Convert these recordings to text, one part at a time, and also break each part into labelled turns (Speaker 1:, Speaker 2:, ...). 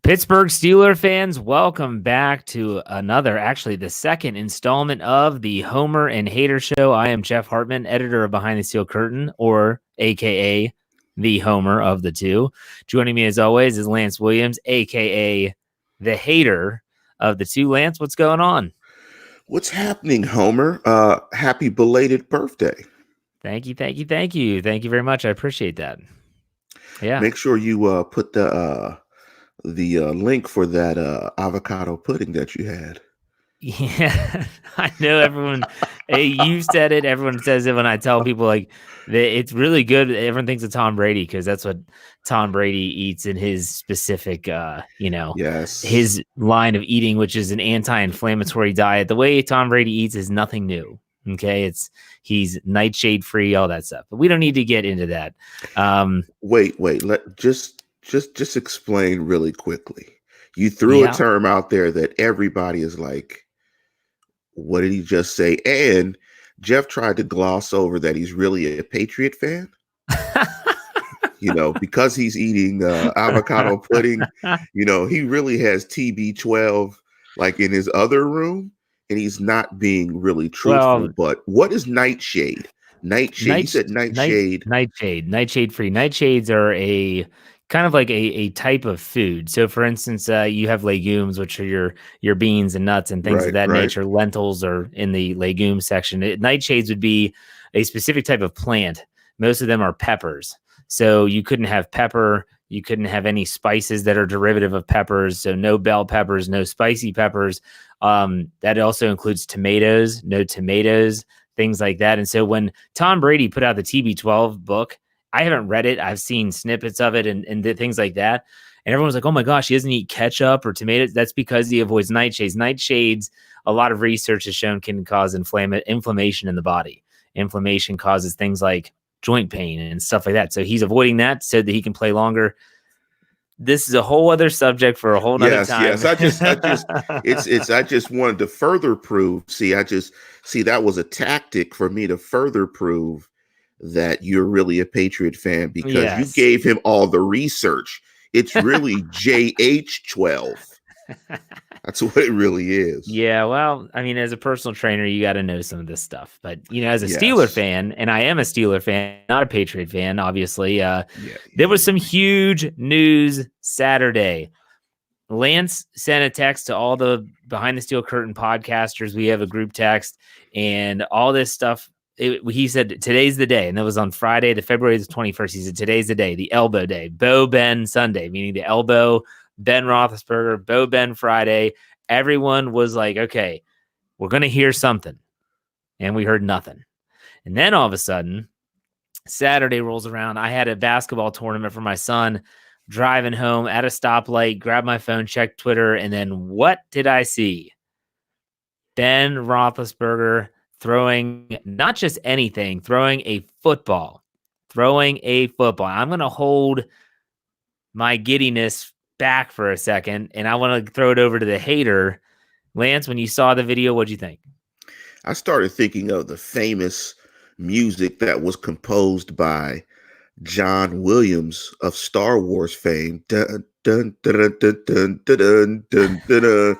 Speaker 1: Pittsburgh Steelers fans, welcome back to actually the second installment of the Homer and Hater Show. I am Jeff Hartman, editor of Behind the Steel Curtain, or AKA the Homer of the two. Joining me as always is Lance Williams, AKA the Hater of the two. Lance, what's going on?
Speaker 2: What's happening, Homer? Happy belated birthday.
Speaker 1: Thank you. Thank you very much. I appreciate that. Yeah.
Speaker 2: Make sure you put the link for that avocado pudding that you had.
Speaker 1: Yeah, I know everyone. You said it. Everyone says it when I tell people it's really good. Everyone thinks of Tom Brady because that's what Tom Brady eats in his specific,
Speaker 2: yes,
Speaker 1: his line of eating, which is an anti-inflammatory diet. The way Tom Brady eats is nothing new. Okay, he's nightshade free, all that stuff. But we don't need to get into that.
Speaker 2: Wait. Just explain really quickly. You threw a term out there that everybody is like, what did he just say? And Jeff tried to gloss over that he's really a Patriot fan. Because he's eating avocado pudding, he really has TB12 like in his other room, and he's not being really truthful. But what is nightshade? You said nightshade.
Speaker 1: Nightshade free. Nightshades are a kind of like a type of food. So for instance, you have legumes, which are your beans and nuts and things of that nature. Lentils are in the legume section. Nightshades would be a specific type of plant. Most of them are peppers. So you couldn't have pepper. You couldn't have any spices that are derivative of peppers. So no bell peppers, no spicy peppers. That also includes tomatoes, no tomatoes, things like that. And so when Tom Brady put out the TB12 book, I haven't read it. I've seen snippets of it and things like that. And everyone's like, oh my gosh, he doesn't eat ketchup or tomatoes. That's because he avoids nightshades. Nightshades, a lot of research has shown, can cause inflammation in the body. Inflammation causes things like joint pain and stuff like that. So he's avoiding that so that he can play longer. This is a whole other subject for a whole nother time.
Speaker 2: Yes. I just wanted to further prove. That was a tactic for me to further prove that you're really a Patriot fan because you gave him all the research. It's really JH12. That's what it really is.
Speaker 1: Yeah, well, I mean, as a personal trainer, you got to know some of this stuff. But, as a Steeler fan, and I am a Steeler fan, not a Patriot fan, obviously, there was some huge news Saturday. Lance sent a text to all the Behind the Steel Curtain podcasters. We have a group text and all this stuff. He said, today's the day. And that was on Friday, the February the 21st. He said, today's the day, the elbow day, Bo Ben Sunday, meaning the elbow, Ben Roethlisberger, Bo Ben Friday. Everyone was like, okay, we're going to hear something. And we heard nothing. And then all of a sudden, Saturday rolls around. I had a basketball tournament for my son, driving home at a stoplight, grabbed my phone, checked Twitter. And then what did I see? Ben Roethlisberger throwing not just anything, throwing a football. I'm going to hold my giddiness back for a second, and I want to throw it over to the hater. Lance, when you saw the video, what'd you think?
Speaker 2: I started thinking of the famous music that was composed by John Williams of Star Wars fame. Dun, dun, dun, dun, dun, dun, dun, dun, dun.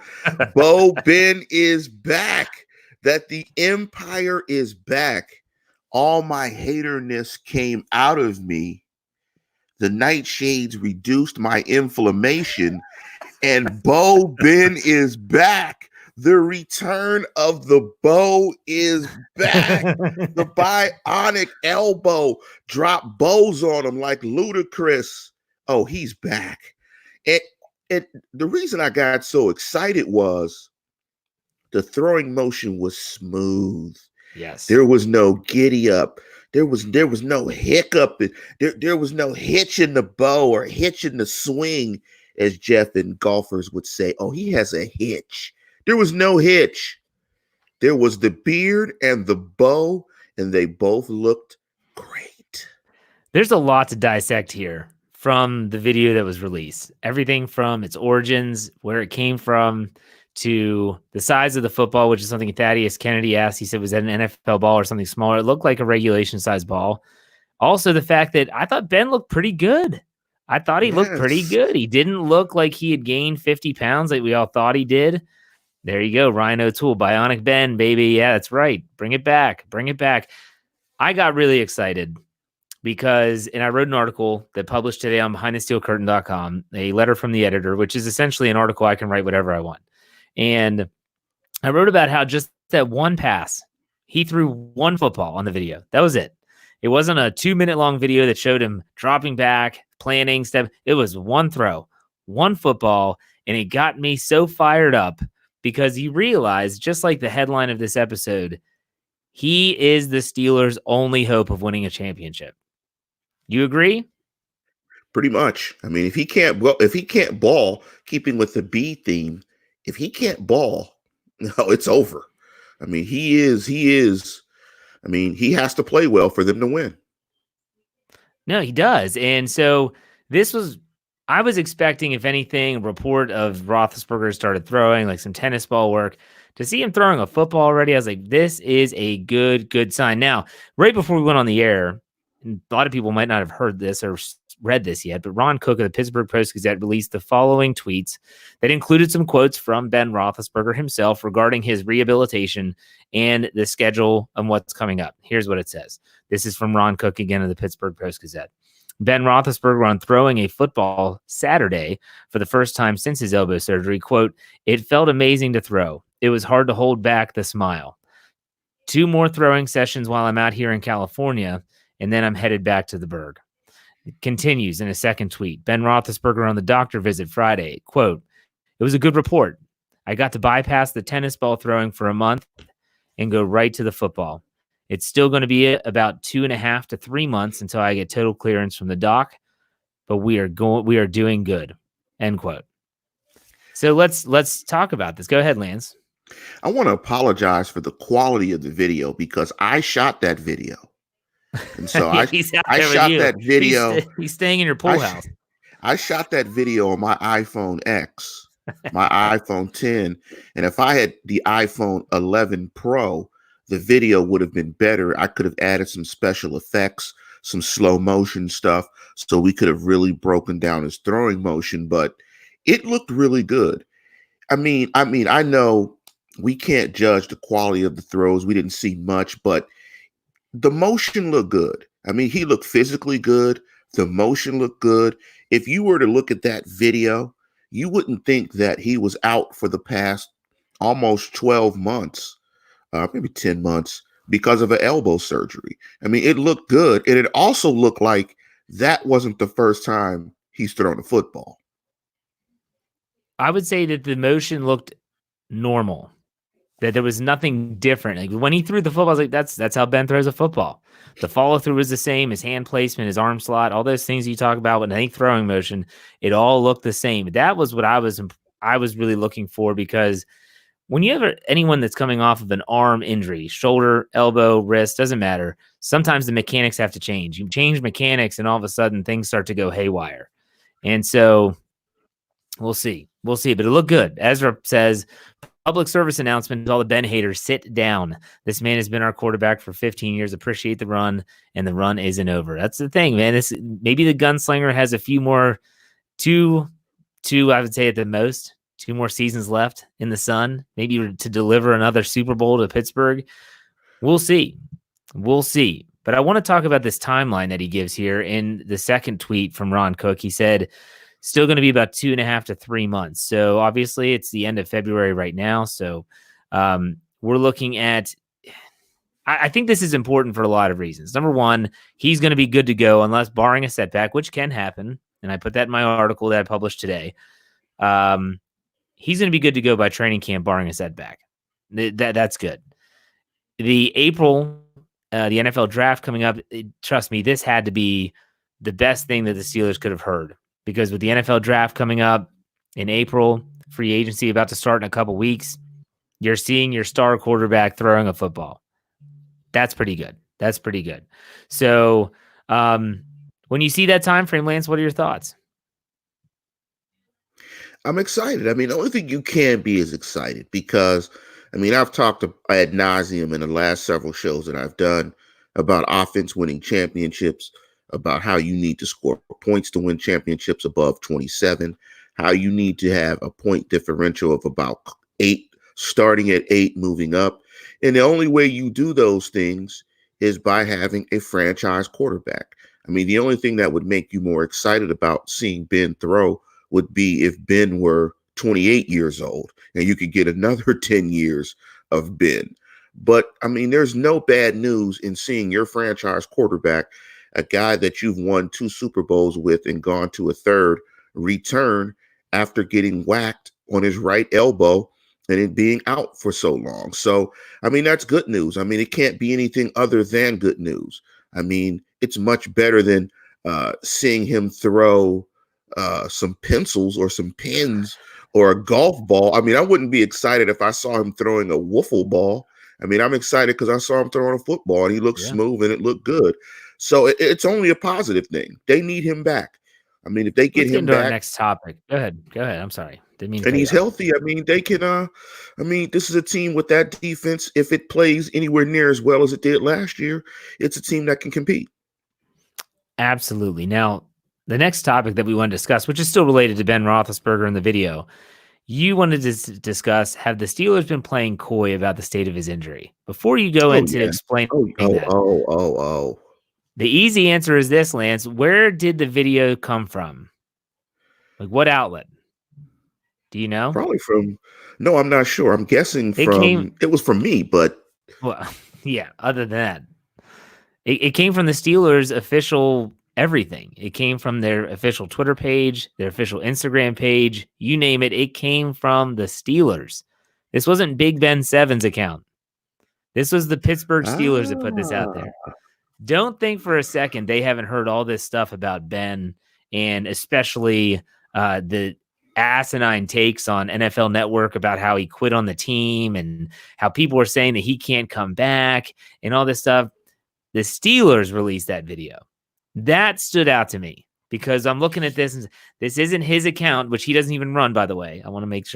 Speaker 2: Bo Ben is back. That the empire is back. All my haterness came out of me. The nightshades reduced my inflammation. And Bo Ben is back. The return of the Bo is back. The bionic elbow dropped bows on him like Ludacris. Oh, he's back. And the reason I got so excited was the throwing motion was smooth.
Speaker 1: Yes.
Speaker 2: There was no giddy up. There was no hiccup. There was no hitch in the bow or hitch in the swing, as Jeff and golfers would say. Oh, he has a hitch. There was no hitch. There was the beard and the bow, and they both looked great.
Speaker 1: There's a lot to dissect here from the video that was released. Everything from its origins, where it came from, to the size of the football, which is something Thaddeus Kennedy asked. He said, was that an NFL ball or something smaller? It looked like a regulation size ball. Also, the fact that I thought Ben looked pretty good. I thought he looked pretty good. He didn't look like he had gained 50 pounds like we all thought he did. There you go, Ryan O'Toole, Bionic Ben, baby. Yeah, that's right. Bring it back. Bring it back. I got really excited because, and I wrote an article that published today on BehindTheSteelCurtain.com, a letter from the editor, which is essentially an article I can write whatever I want. And I wrote about how just that one pass, he threw one football on the video. That was it. It wasn't a 2-minute long video that showed him dropping back, planning stuff. It was one throw, one football, and it got me so fired up because you realize, just like the headline of this episode, he is the Steelers' only hope of winning a championship. You agree?
Speaker 2: Pretty much. I mean, if he can't ball, keeping with the B theme, if he can't ball, no, it's over. I mean, he has to play well for them to win.
Speaker 1: No, he does. And so I was expecting, if anything, a report of Roethlisberger started throwing like some tennis ball work. To see him throwing a football already, I was like, this is a good sign. Now, right before we went on the air, and a lot of people might not have heard this or read this yet, but Ron Cook of the Pittsburgh Post-Gazette released the following tweets that included some quotes from Ben Roethlisberger himself regarding his rehabilitation and the schedule and what's coming up. Here's what it says. This is from Ron Cook again of the Pittsburgh Post-Gazette. Ben Roethlisberger on throwing a football Saturday for the first time since his elbow surgery. Quote, "It felt amazing to throw. It was hard to hold back the smile. 2 more throwing sessions while I'm out here in California, and then I'm headed back to the Berg." It continues in a second tweet. Ben Roethlisberger on the doctor visit Friday. Quote, "It was a good report. I got to bypass the tennis ball throwing for a month and go right to the football. It's still going to be about 2.5 to 3 months until I get total clearance from the doc, but we are doing good." End quote. So let's talk about this. Go ahead, Lance.
Speaker 2: I want to apologize for the quality of the video because I shot that video. And so I shot that video.
Speaker 1: He's staying in your pool house.
Speaker 2: I shot that video on my iPhone X, my iPhone 10. And if I had the iPhone 11 Pro, the video would have been better. I could have added some special effects, some slow motion stuff, so we could have really broken down his throwing motion, but it looked really good. I mean, I know we can't judge the quality of the throws. We didn't see much, but the motion looked good. I mean, he looked physically good. The motion looked good. If you were to look at that video, you wouldn't think that he was out for the past almost 12 months, maybe 10 months, because of an elbow surgery. I mean, it looked good. And it also looked like that wasn't the first time he's thrown a football.
Speaker 1: I would say that the motion looked normal, that there was nothing different. Like when he threw the football, I was like, that's how Ben throws a football. The follow through was the same, his hand placement, his arm slot, all those things you talk about when I think throwing motion, it all looked the same. That was what I was really looking for, because when you have anyone that's coming off of an arm injury, shoulder, elbow, wrist, doesn't matter. Sometimes the mechanics have to change. You change mechanics and all of a sudden things start to go haywire. And so we'll see. But it looked good. Ezra says, public service announcement to all the Ben haters, sit down. This man has been our quarterback for 15 years. Appreciate the run, and the run isn't over. That's the thing, man. Maybe the gunslinger has a few more, two, I would say at the most, 2 more seasons left in the sun, maybe to deliver another Super Bowl to Pittsburgh. We'll see. But I want to talk about this timeline that he gives here in the second tweet from Ron Cook. He said, still going to be about 2.5 to 3 months. So obviously it's the end of February right now. So we're looking at, I think this is important for a lot of reasons. Number one, he's going to be good to go unless barring a setback, which can happen. And I put that in my article that I published today. He's going to be good to go by training camp, barring a setback. That's good. The April, the NFL draft coming up, trust me, this had to be the best thing that the Steelers could have heard. Because with the NFL draft coming up in April, free agency about to start in a couple weeks, you're seeing your star quarterback throwing a football. That's pretty good. So when you see that time frame, Lance, what are your thoughts?
Speaker 2: I'm excited. I mean, the only thing you can be is excited because, I mean, I've talked ad nauseum in the last several shows that I've done about offense winning championships. about how you need to score points to win championships above 27, how you need to have a point differential of about 8, starting at 8, moving up. And the only way you do those things is by having a franchise quarterback. I mean, the only thing that would make you more excited about seeing Ben throw would be if Ben were 28 years old and you could get another 10 years of Ben. But I mean, there's no bad news in seeing your franchise quarterback, a guy that you've won 2 Super Bowls with and gone to a third, return after getting whacked on his right elbow and it being out for so long. So, I mean, that's good news. I mean, it can't be anything other than good news. I mean, it's much better than seeing him throw some pencils or some pins or a golf ball. I mean, I wouldn't be excited if I saw him throwing a wiffle ball. I mean, I'm excited because I saw him throwing a football and he looked smooth and it looked good. So it's only a positive thing. They need him back. I mean, if they get him back.
Speaker 1: Our next topic. Go ahead. I'm sorry. Didn't mean.
Speaker 2: And he's healthy. I mean, they can. I mean, this is a team with that defense. If it plays anywhere near as well as it did last year, it's a team that can compete.
Speaker 1: Absolutely. Now, the next topic that we want to discuss, which is still related to Ben Roethlisberger in the video, you wanted to discuss, have the Steelers been playing coy about the state of his injury? Before you go into explaining that, the easy answer is this, Lance. Where did the video come from? Like, what outlet? Do you know?
Speaker 2: Probably from, no, I'm not sure. I'm guessing it was from me, but.
Speaker 1: Well, yeah, other than that, it came from the Steelers' official everything. It came from their official Twitter page, their official Instagram page, you name it. It came from the Steelers. This wasn't Big Ben 7's account. This was the Pittsburgh Steelers that put this out there. Don't think for a second they haven't heard all this stuff about Ben, and especially the asinine takes on NFL Network about how he quit on the team and how people were saying that he can't come back and all this stuff. The Steelers released that video. That stood out to me because I'm looking at this and this isn't his account, which he doesn't even run, by the way. I want to make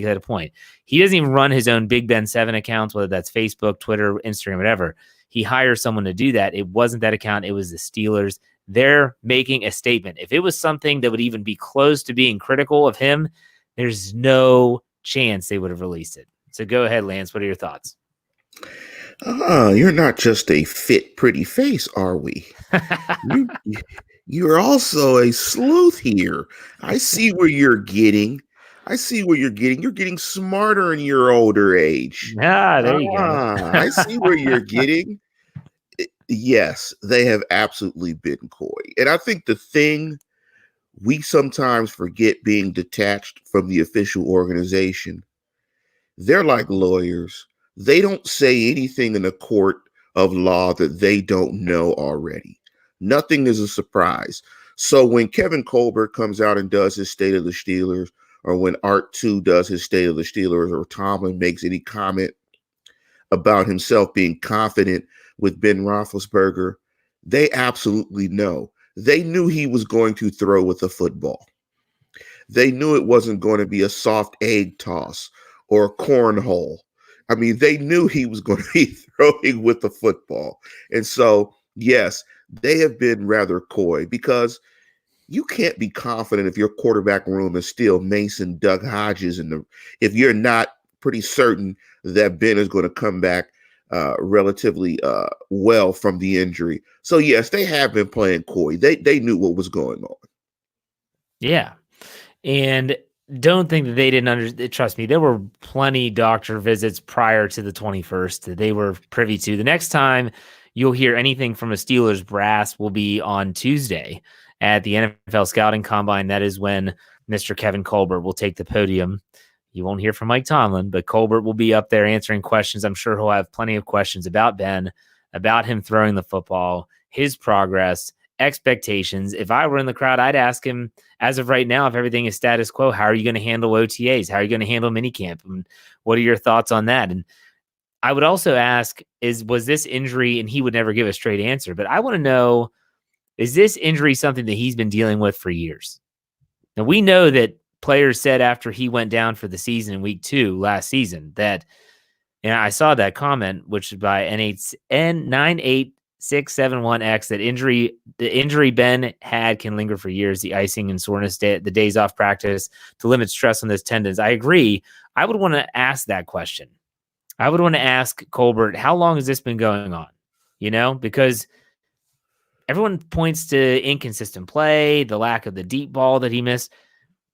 Speaker 1: that a point. He doesn't even run his own Big Ben 7 accounts, whether that's Facebook, Twitter, Instagram, whatever. He hires someone to do that. It wasn't that account. It was the Steelers. They're making a statement. If it was something that would even be close to being critical of him, there's no chance they would have released it. So go ahead, Lance. What are your thoughts?
Speaker 2: You're not just a fit, pretty face, are we? You're also a sleuth here. I see where you're getting. You're getting smarter in your older age.
Speaker 1: There you go.
Speaker 2: I see where you're getting. Yes, they have absolutely been coy. And I think the thing we sometimes forget, being detached from the official organization, they're like lawyers. They don't say anything in a court of law that they don't know already. Nothing is a surprise. So when Kevin Colbert comes out and does his State of the Steelers, or when Art 2 does his State of the Steelers, or Tomlin makes any comment about himself being confident with Ben Roethlisberger, they absolutely know. They knew he was going to throw with a football. They knew it wasn't going to be a soft egg toss or a cornhole. I mean, they knew he was going to be throwing with the football. And so, yes, they have been rather coy because you can't be confident if your quarterback room is still Mason, Doug Hodges, and if you're not pretty certain that Ben is going to come back relatively well from the injury. So, yes, they have been playing coy. They knew what was going on.
Speaker 1: Yeah. And don't think that they didn't trust me. There were plenty doctor visits prior to the 21st that they were privy to. The next time you'll hear anything from a Steelers brass will be on Tuesday at the NFL Scouting Combine. That is when Mr. Kevin Colbert will take the podium. You won't hear from Mike Tomlin, but Colbert will be up there answering questions. I'm sure he'll have plenty of questions about Ben, about him throwing the football, his progress, expectations. If I were in the crowd, I'd ask him, as of right now, if everything is status quo, how are you going to handle OTAs? How are you going to handle minicamp? And what are your thoughts on that? And I would also ask, was this injury, and he would never give a straight answer, but I want to know, is this injury something that he's been dealing with for years? Now, we know that players said after he went down for the season in week 2 last season that, and I saw that comment, which is by N98 8671X, the injury Ben had can linger for years. The icing and soreness, the days off practice to limit stress on those tendons. I agree. I would want to ask that question. I would want to ask Colbert, how long has this been going on? Because everyone points to inconsistent play, the lack of the deep ball that he missed.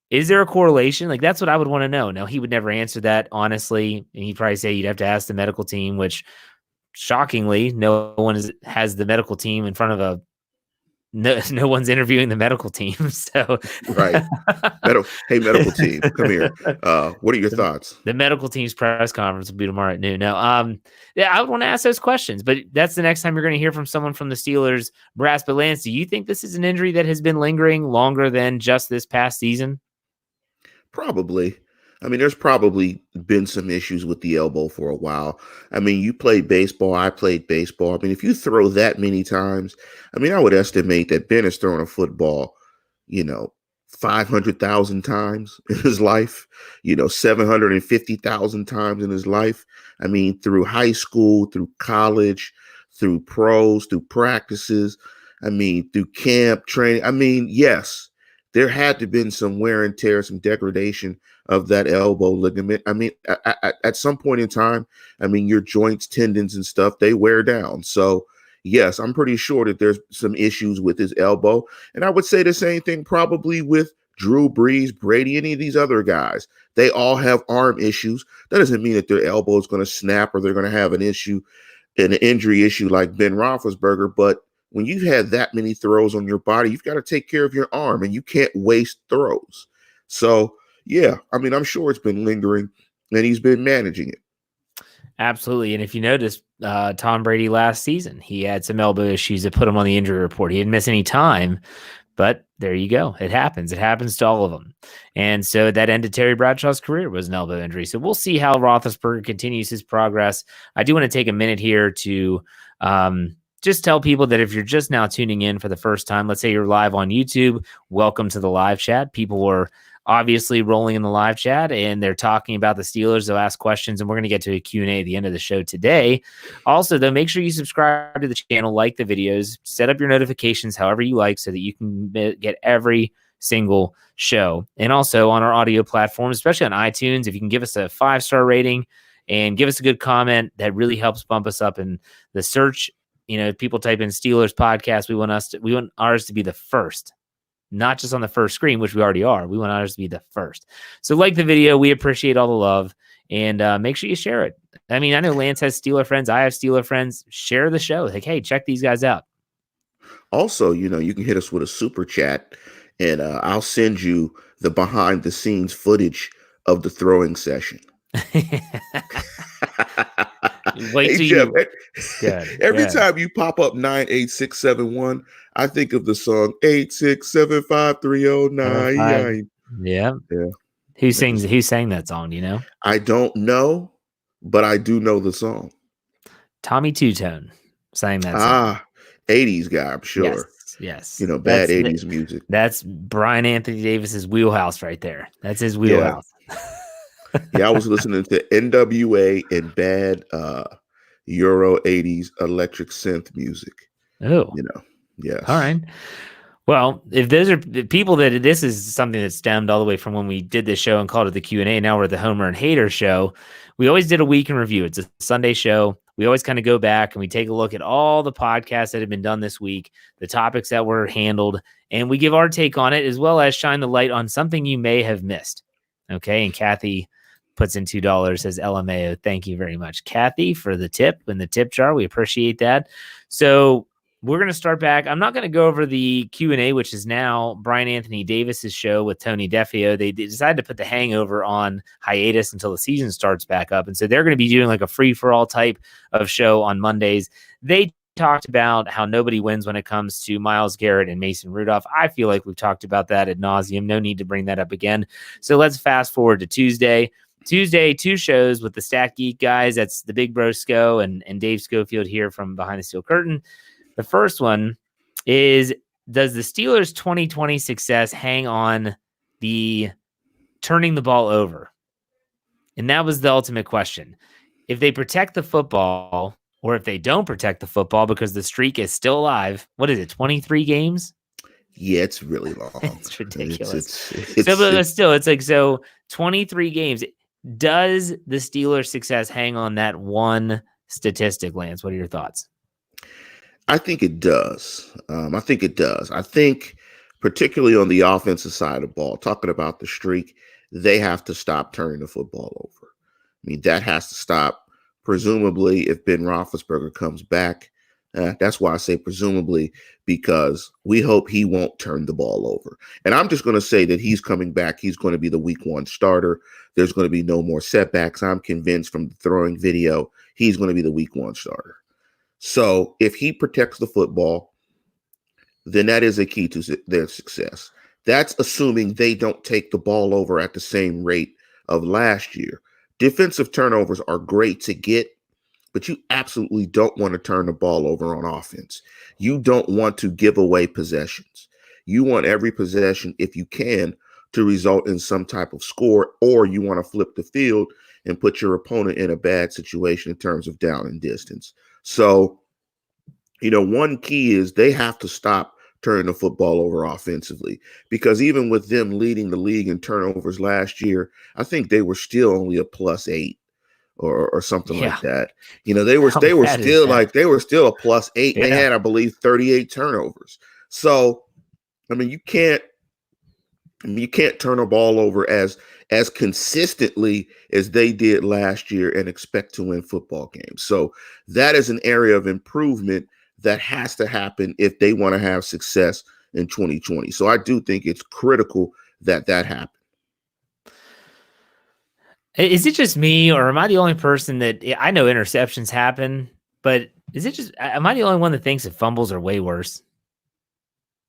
Speaker 1: Is there a correlation? Like, that's what I would want to know. Now, he would never answer that, honestly. And he'd probably say you'd have to ask the medical team, which shockingly, no one has the medical team in front of no one's interviewing the medical team. So
Speaker 2: right. Hey, medical team, come here. What are your thoughts?
Speaker 1: The medical team's press conference will be tomorrow at noon. Now, yeah, I would want to ask those questions, but that's the next time you're going to hear from someone from the Steelers brass. But Lance, do you think this is an injury that has been lingering longer than just this past season?
Speaker 2: Probably. I mean, there's probably been some issues with the elbow for a while. I mean, you played baseball. I played baseball. I mean, if you throw that many times, I mean, I would estimate that Ben has thrown a football, 500,000 times in his life, 750,000 times in his life. I mean, through high school, through college, through pros, through practices. I mean, through camp training. I mean, yes, there had to have been some wear and tear, some degradation of that elbow ligament. I mean, at some point in time, I mean, your joints, tendons and stuff, they wear down. So yes, I'm pretty sure that there's some issues with his elbow. And I would say the same thing probably with Drew Brees, Brady, any of these other guys. They all have arm issues. That doesn't mean that their elbow is going to snap or they're going to have an injury issue like Ben Roethlisberger. But when you've had that many throws on your body, you've got to take care of your arm and you can't waste throws. So yeah, I mean, I'm sure it's been lingering and he's been managing it.
Speaker 1: Absolutely. And if you notice, Tom Brady last season, he had some elbow issues that put him on the injury report. He didn't miss any time, but there you go. It happens. It happens to all of them. And so that ended Terry Bradshaw's career, was an elbow injury. So we'll see how Roethlisberger continues his progress. I do want to take a minute here to just tell people that if you're just now tuning in for the first time, let's say you're live on YouTube, welcome to the live chat. People were obviously rolling in the live chat and they're talking about the Steelers. They'll ask questions and we're going to get to a Q&A at the end of the show today. Also, though, make sure you subscribe to the channel, like the videos, set up your notifications however you like so that you can get every single show. And also on our audio platforms, especially on iTunes, if you can give us a 5-star rating and give us a good comment, that really helps bump us up in the search. People type in Steelers podcast. We want ours to be the first. Not just on the first screen, which we already are. We want ours to be the first. So like the video. We appreciate all the love. And make sure you share it. I mean, I know Lance has Steeler friends. I have Steeler friends. Share the show. Like, hey, check these guys out.
Speaker 2: Also, you can hit us with a super chat. And I'll send you the behind the scenes footage of the throwing session.
Speaker 1: Wait till
Speaker 2: Jeff, every
Speaker 1: good.
Speaker 2: time you pop up 98671, I think of the song 8675309.
Speaker 1: Yeah. Who sang that song? Do you know?
Speaker 2: I don't know, but I do know the song.
Speaker 1: Tommy Two-Tone sang that song.
Speaker 2: 80s guy, I'm sure.
Speaker 1: Yes.
Speaker 2: Bad 80s music.
Speaker 1: That's Brian Anthony Davis's wheelhouse right there. That's his wheelhouse.
Speaker 2: Yeah, I was listening to NWA and bad Euro 80s electric synth music.
Speaker 1: Oh.
Speaker 2: Yes.
Speaker 1: All right. Well, if those are the people this is something that stemmed all the way from when we did this show and called it the Q&A. Now we're the Homer and Hater show. We always did a week in review. It's a Sunday show. We always kind of go back and we take a look at all the podcasts that have been done this week, the topics that were handled, and we give our take on it, as well as shine the light on something you may have missed. Okay. And Kathy puts in $2, says LMAO. Thank you very much, Kathy, for the tip in the tip jar. We appreciate that. So we're going to start back. I'm not going to go over the Q&A, which is now Brian Anthony Davis's show with Tony Defeo. They decided to put The Hangover on hiatus until the season starts back up. And so they're going to be doing like a free-for-all type of show on Mondays. They talked about how nobody wins when it comes to Myles Garrett and Mason Rudolph. I feel like we've talked about that ad nauseum. No need to bring that up again. So let's fast forward to Tuesday. Tuesday, 2 shows with the Stat Geek guys. That's the Big Bro Sco and Dave Schofield here from Behind the Steel Curtain. The first one is, does the Steelers' 2020 success hang on the turning the ball over? And that was the ultimate question. If they protect the football, or if they don't protect the football because the streak is still alive. What is it, 23 games?
Speaker 2: Yeah, it's really long.
Speaker 1: It's ridiculous.
Speaker 2: It's
Speaker 1: still, it's like, so 23 games. Does the Steelers' success hang on that one statistic, Lance? What are your thoughts?
Speaker 2: I think it does. I think particularly on the offensive side of the ball, talking about the streak, they have to stop turning the football over. I mean, that has to stop. Presumably, if Ben Roethlisberger comes back, that's why I say presumably, because we hope he won't turn the ball over. And I'm just going to say that he's coming back. He's going to be the week 1 starter. There's going to be no more setbacks. I'm convinced from the throwing video, he's going to be the week 1 starter. So if he protects the football, then that is a key to their success. That's assuming they don't take the ball over at the same rate of last year. Defensive turnovers are great to get, but you absolutely don't want to turn the ball over on offense. You don't want to give away possessions. You want every possession, if you can, to result in some type of score, or you want to flip the field and put your opponent in a bad situation in terms of down and distance. So, one key is they have to stop turning the football over offensively, because even with them leading the league in turnovers last year, I think they were still only a +8 or something like that. They were still a +8. Yeah. They had, I believe, 38 turnovers. So, I mean, you can't turn a ball over as consistently as they did last year and expect to win football games. So that is an area of improvement that has to happen if they want to have success in 2020. So I do think it's critical that happen.
Speaker 1: Is it just me, or am I the only person that I know interceptions happen, but am I the only one that thinks that fumbles are way worse?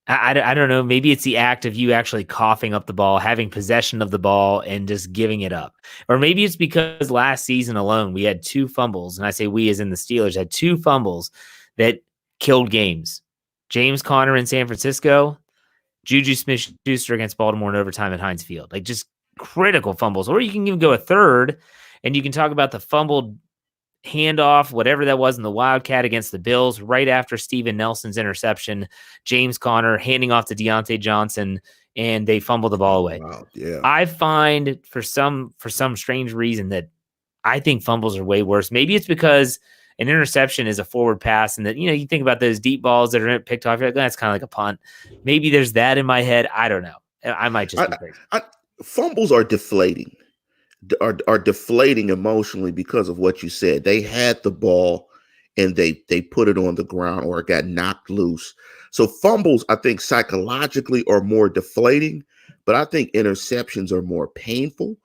Speaker 1: I don't know. Maybe it's the act of you actually coughing up the ball, having possession of the ball, and just giving it up. Or maybe it's because last season alone, we had 2 fumbles, and I say we as in the Steelers had 2 fumbles that killed games. James Conner in San Francisco, Juju Smith-Schuster against Baltimore in overtime at Heinz Field. Like, just critical fumbles. Or you can even go a third, and you can talk about the fumbled handoff, whatever that was in the Wildcat against the Bills, right after Steven Nelson's interception, James Conner handing off to Deontay Johnson, and they fumbled the ball away.
Speaker 2: Wow, yeah.
Speaker 1: I find for some strange reason that I think fumbles are way worse. Maybe it's because an interception is a forward pass, and that, you think about those deep balls that are picked off, you're like, that's kind of like a punt. Maybe there's that in my head. I don't know. I might just be crazy.
Speaker 2: Fumbles are deflating. Are deflating emotionally because of what you said. They had the ball and they put it on the ground, or it got knocked loose. So fumbles, I think, psychologically are more deflating, but I think interceptions are more painful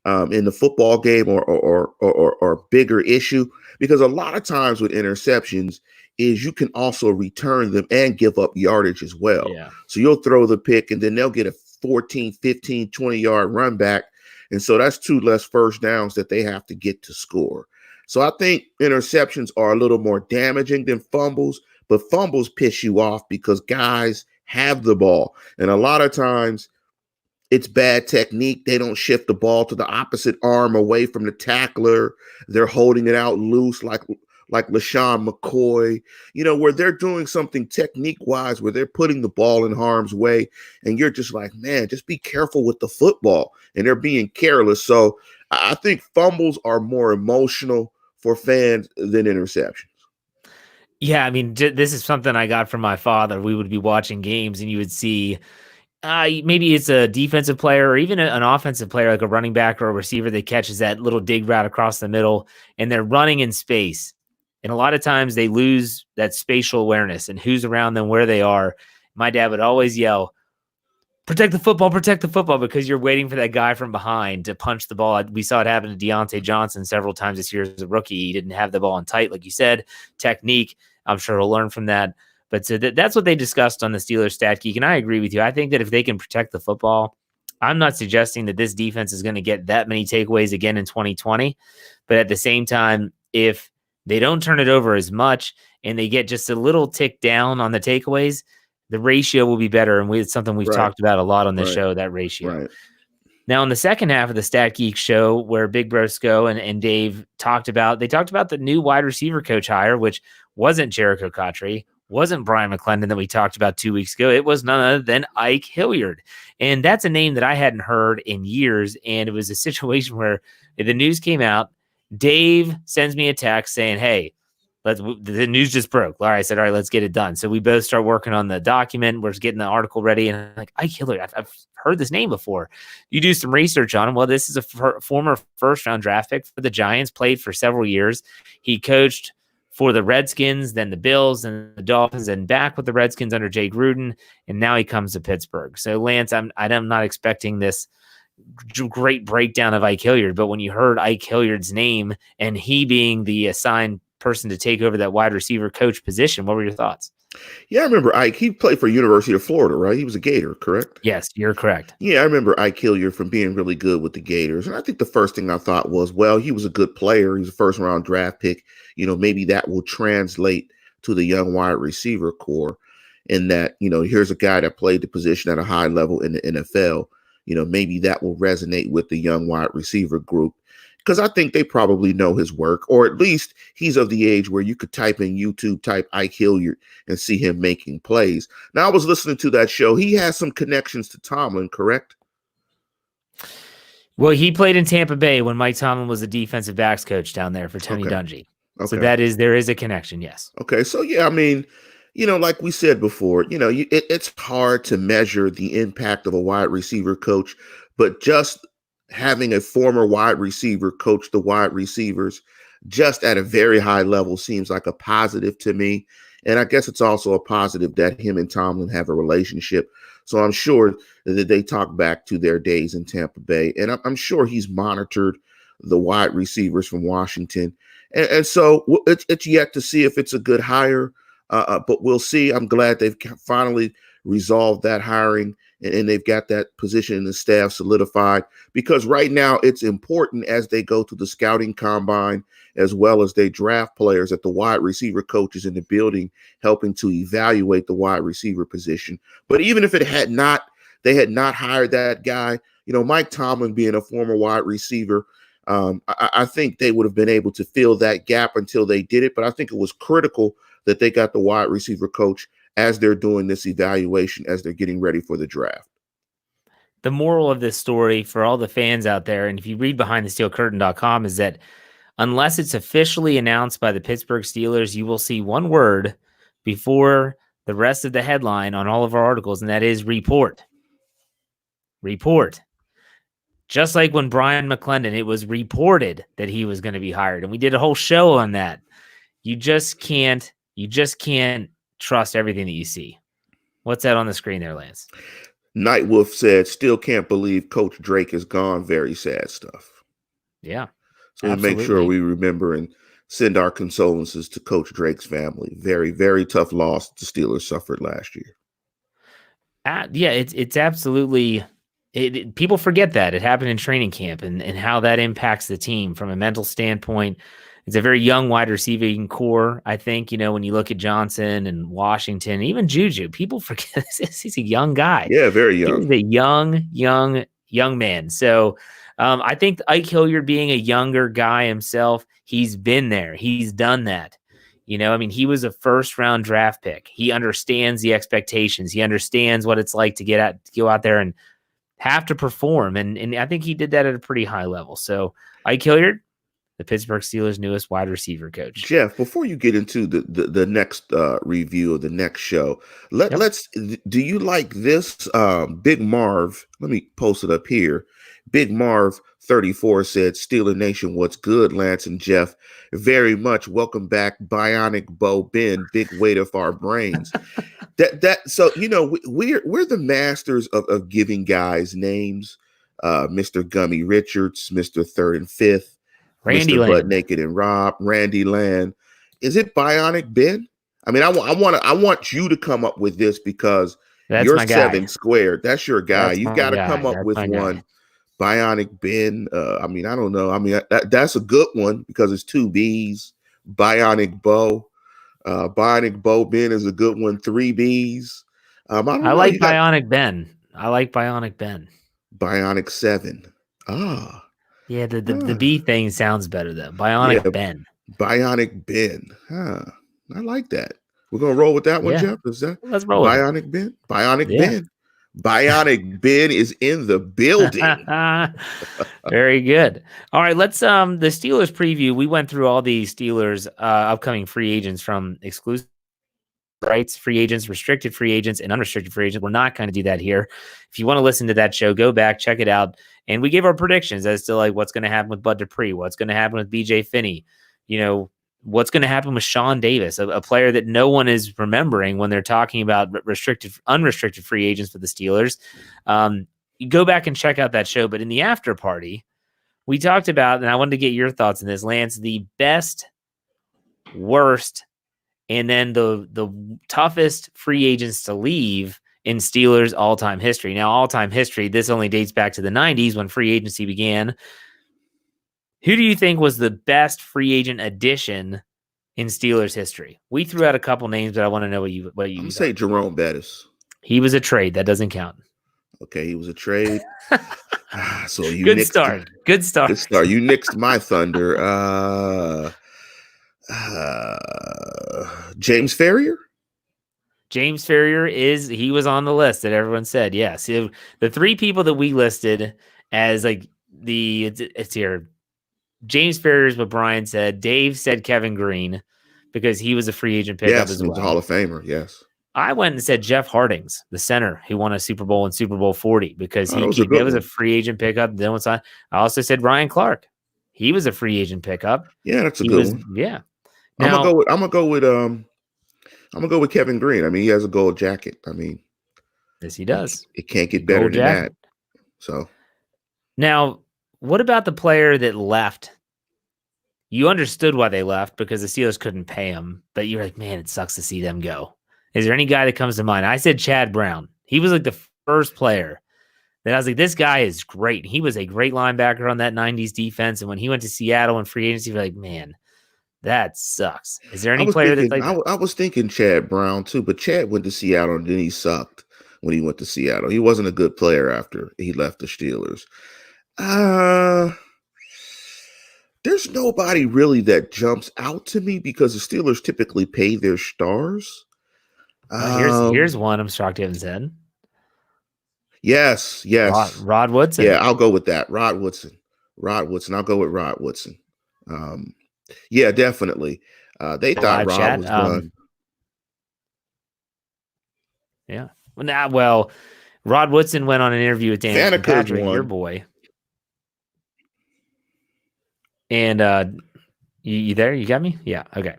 Speaker 2: in the football game, or bigger issue, because a lot of times with interceptions is you can also return them and give up yardage as well.
Speaker 1: Yeah.
Speaker 2: So you'll throw the pick and then they'll get a 14, 15, 20-yard run back. And so that's 2 less first downs that they have to get to score. So I think interceptions are a little more damaging than fumbles, but fumbles piss you off because guys have the ball. And a lot of times it's bad technique. They don't shift the ball to the opposite arm away from the tackler. They're holding it out loose like LaShawn McCoy, where they're doing something technique-wise, where they're putting the ball in harm's way, and you're just like, man, just be careful with the football, and they're being careless. So I think fumbles are more emotional for fans than interceptions.
Speaker 1: Yeah, I mean, this is something I got from my father. We would be watching games, and you would see maybe it's a defensive player or even an offensive player, like a running back or a receiver that catches that little dig route across the middle, and they're running in space. And a lot of times they lose that spatial awareness and who's around them, where they are. My dad would always yell, protect the football, because you're waiting for that guy from behind to punch the ball. We saw it happen to Deontay Johnson several times this year as a rookie. He didn't have the ball in tight, like you said. Technique, I'm sure he'll learn from that. But so that's what they discussed on the Steelers Stat Geek, and I agree with you. I think that if they can protect the football, I'm not suggesting that this defense is going to get that many takeaways again in 2020. But at the same time, if they don't turn it over as much and they get just a little tick down on the takeaways, the ratio will be better. And it's something we've talked about a lot on this show, that ratio.
Speaker 2: Right.
Speaker 1: Now, in the second half of the Stat Geek show, where Big Brosco and Dave talked about the new wide receiver coach hire, which wasn't Jericho Cottrey, wasn't Brian McClendon that we talked about 2 weeks ago. It was none other than Ike Hilliard. And that's a name that I hadn't heard in years. And it was a situation where the news came out. Dave sends me a text saying, hey, the news just broke. All right, I said, all right, let's get it done. So we both start working on the document. We're just getting the article ready. And I'm like, Ike Hilliard, I've heard this name before. You do some research on him. Well, this is a former first-round draft pick for the Giants, played for several years. He coached for the Redskins, then the Bills and the Dolphins, and back with the Redskins under Jay Gruden. And now he comes to Pittsburgh. So, Lance, I'm not expecting this great breakdown of Ike Hilliard. But when you heard Ike Hilliard's name and he being the assigned person to take over that wide receiver coach position, what were your thoughts?
Speaker 2: Yeah, I remember Ike. He played for University of Florida, right? He was a Gator, correct?
Speaker 1: Yes, you're correct.
Speaker 2: Yeah, I remember Ike Hilliard from being really good with the Gators. And I think the first thing I thought was, well, he was a good player. He's a first-round draft pick. Maybe that will translate to the young wide receiver core in that, here's a guy that played the position at a high level in the NFL. Maybe that will resonate with the young wide receiver group. Because I think they probably know his work, or at least he's of the age where you could type in YouTube, type Ike Hilliard, and see him making plays. Now, I was listening to that show. He has some connections to Tomlin, correct?
Speaker 1: Well, he played in Tampa Bay when Mike Tomlin was the defensive backs coach down there for Tony Dungy. Okay. So there is a connection, yes.
Speaker 2: Okay, so yeah, I mean, like we said before, it's hard to measure the impact of a wide receiver coach, but just having a former wide receiver coach the wide receivers just at a very high level seems like a positive to me. And I guess it's also a positive that him and Tomlin have a relationship. So I'm sure that they talk back to their days in Tampa Bay. And I'm sure he's monitored the wide receivers from Washington. And so it's yet to see if it's a good hire, but we'll see. I'm glad they've finally resolved that hiring and they've got that position in the staff solidified, because right now it's important as they go to the scouting combine, as well as they draft players, that the wide receiver coach is in the building helping to evaluate the wide receiver position. But even if they had not hired that guy, Mike Tomlin being a former wide receiver, I think they would have been able to fill that gap until they did it. But I think it was critical that they got the wide receiver coach as they're doing this evaluation, as they're getting ready for the draft.
Speaker 1: The moral of this story for all the fans out there, and if you read BehindTheSteelCurtain.com, is that unless it's officially announced by the Pittsburgh Steelers, you will see one word before the rest of the headline on all of our articles, and that is report. Report. Just like when Brian McClendon, it was reported that he was going to be hired, and we did a whole show on that. You just can't trust everything that you see. What's that on the screen there, Lance?
Speaker 2: Nightwolf said, still can't believe Coach Drake is gone. Very sad stuff.
Speaker 1: Yeah.
Speaker 2: So we make sure we remember and send our condolences to Coach Drake's family. Very, very tough loss the Steelers suffered last year.
Speaker 1: Yeah, it's absolutely people forget that. It happened in training camp and how that impacts the team from a mental standpoint. It's a very young wide receiving core. I think, when you look at Johnson and Washington, even Juju, people forget he's a young guy.
Speaker 2: Yeah, very young.
Speaker 1: He's a young man. So I think Ike Hilliard being a younger guy himself, he's been there. He's done that. He was a first-round draft pick. He understands the expectations. He understands what it's like to go out there and have to perform. And I think he did that at a pretty high level. So Ike Hilliard, the Pittsburgh Steelers' newest wide receiver coach.
Speaker 2: Jeff, before you get into the next review of the next show, let's. Do you like this? Big Marv, let me post it up here. Big Marv 34 said, "Steeler Nation, what's good, Lance and Jeff? Very much. Welcome back, Bionic Bo Ben, big weight of our brains." So we're the masters of giving guys names. Mr. Gummy Richards, Mr. Third and Fifth.
Speaker 1: Randy
Speaker 2: Mr.
Speaker 1: Land.
Speaker 2: Butt Naked and Rob, Randy Land. Is it Bionic Ben? I mean, I want you to come up with this because you're 7 squared. That's your guy. You've got to come up with one. Bionic Ben. I don't know. That's a good one because it's 2 B's. Bionic Bo. Bionic Bo Ben is a good one. 3 B's.
Speaker 1: I like Bionic Ben.
Speaker 2: Bionic 7. Ah.
Speaker 1: Yeah, the B thing sounds better though.
Speaker 2: Yeah,
Speaker 1: Bionic Ben.
Speaker 2: Bionic Ben. Huh. I like that. We're gonna roll with that one,
Speaker 1: Yeah.
Speaker 2: Jeff. Is that
Speaker 1: Let's roll with it.
Speaker 2: Bionic Ben? Bionic
Speaker 1: Yeah.
Speaker 2: Ben. Bionic Ben is in the building.
Speaker 1: Very good. All right, let's the Steelers preview. We went through all the Steelers upcoming free agents from exclusive rights, free agents, restricted free agents, and unrestricted free agents. We're not going to do that here. If you want to listen to that show, go back, check it out. And we gave our predictions as to like what's going to happen with Bud Dupree, what's going to happen with BJ Finney, what's going to happen with Sean Davis, a player that no one is remembering when they're talking about unrestricted free agents for the Steelers. You go back and check out that show. But in the after party, we talked about, and I wanted to get your thoughts on this, Lance, the best, worst, and then the toughest free agents to leave in Steelers all-time history. Now, all-time history, this only dates back to the 90s when free agency began. Who do you think was the best free agent addition in Steelers history? We threw out a couple names, but I want to know what you
Speaker 2: I'm gonna say Jerome Bettis.
Speaker 1: He was a trade. That doesn't count.
Speaker 2: Okay, he was a trade. So you
Speaker 1: Good start. You
Speaker 2: nixed my thunder. James Ferrier?
Speaker 1: James Ferrier he was on the list that everyone said. Yes. Yeah. So the three people that we listed as like it's here. James Ferrier is what Brian said. Dave said Kevin Green because he was a free agent pickup as well.
Speaker 2: He was a Hall of Famer. Yes.
Speaker 1: I went and said Jeff Hardings, the center who won a Super Bowl in Super Bowl 40 because that was a free agent pickup. Then I also said Ryan Clark. He was a free agent pickup.
Speaker 2: Yeah, that's a good one.
Speaker 1: Yeah.
Speaker 2: Now, I'm gonna go with Kevin Green. I mean, he has a gold jacket. I mean,
Speaker 1: yes, he does.
Speaker 2: It can't get better than that. So
Speaker 1: now, what about the player that left? You understood why they left because the Steelers couldn't pay him, but you're like, man, it sucks to see them go. Is there any guy that comes to mind? I said Chad Brown. He was like the first player that I was like, this guy is great. He was a great linebacker on that 90s defense. And when he went to Seattle in free agency, you're like, man, that sucks. Is there any player that's like
Speaker 2: I was thinking Chad Brown too, but Chad went to Seattle and then he sucked when he went to Seattle. He wasn't a good player after he left the Steelers. There's nobody really that jumps out to me because the Steelers typically pay their stars.
Speaker 1: Here's one I'm shocked you haven't said.
Speaker 2: Yes.
Speaker 1: Rod Woodson.
Speaker 2: Yeah, I'll go with that. Rod Woodson. I'll go with Rod Woodson. Yeah, definitely. They thought Rod was done.
Speaker 1: Yeah. Well, Rod Woodson went on an interview with Dan Patrick, your boy. And you there? You got me? Yeah. Okay.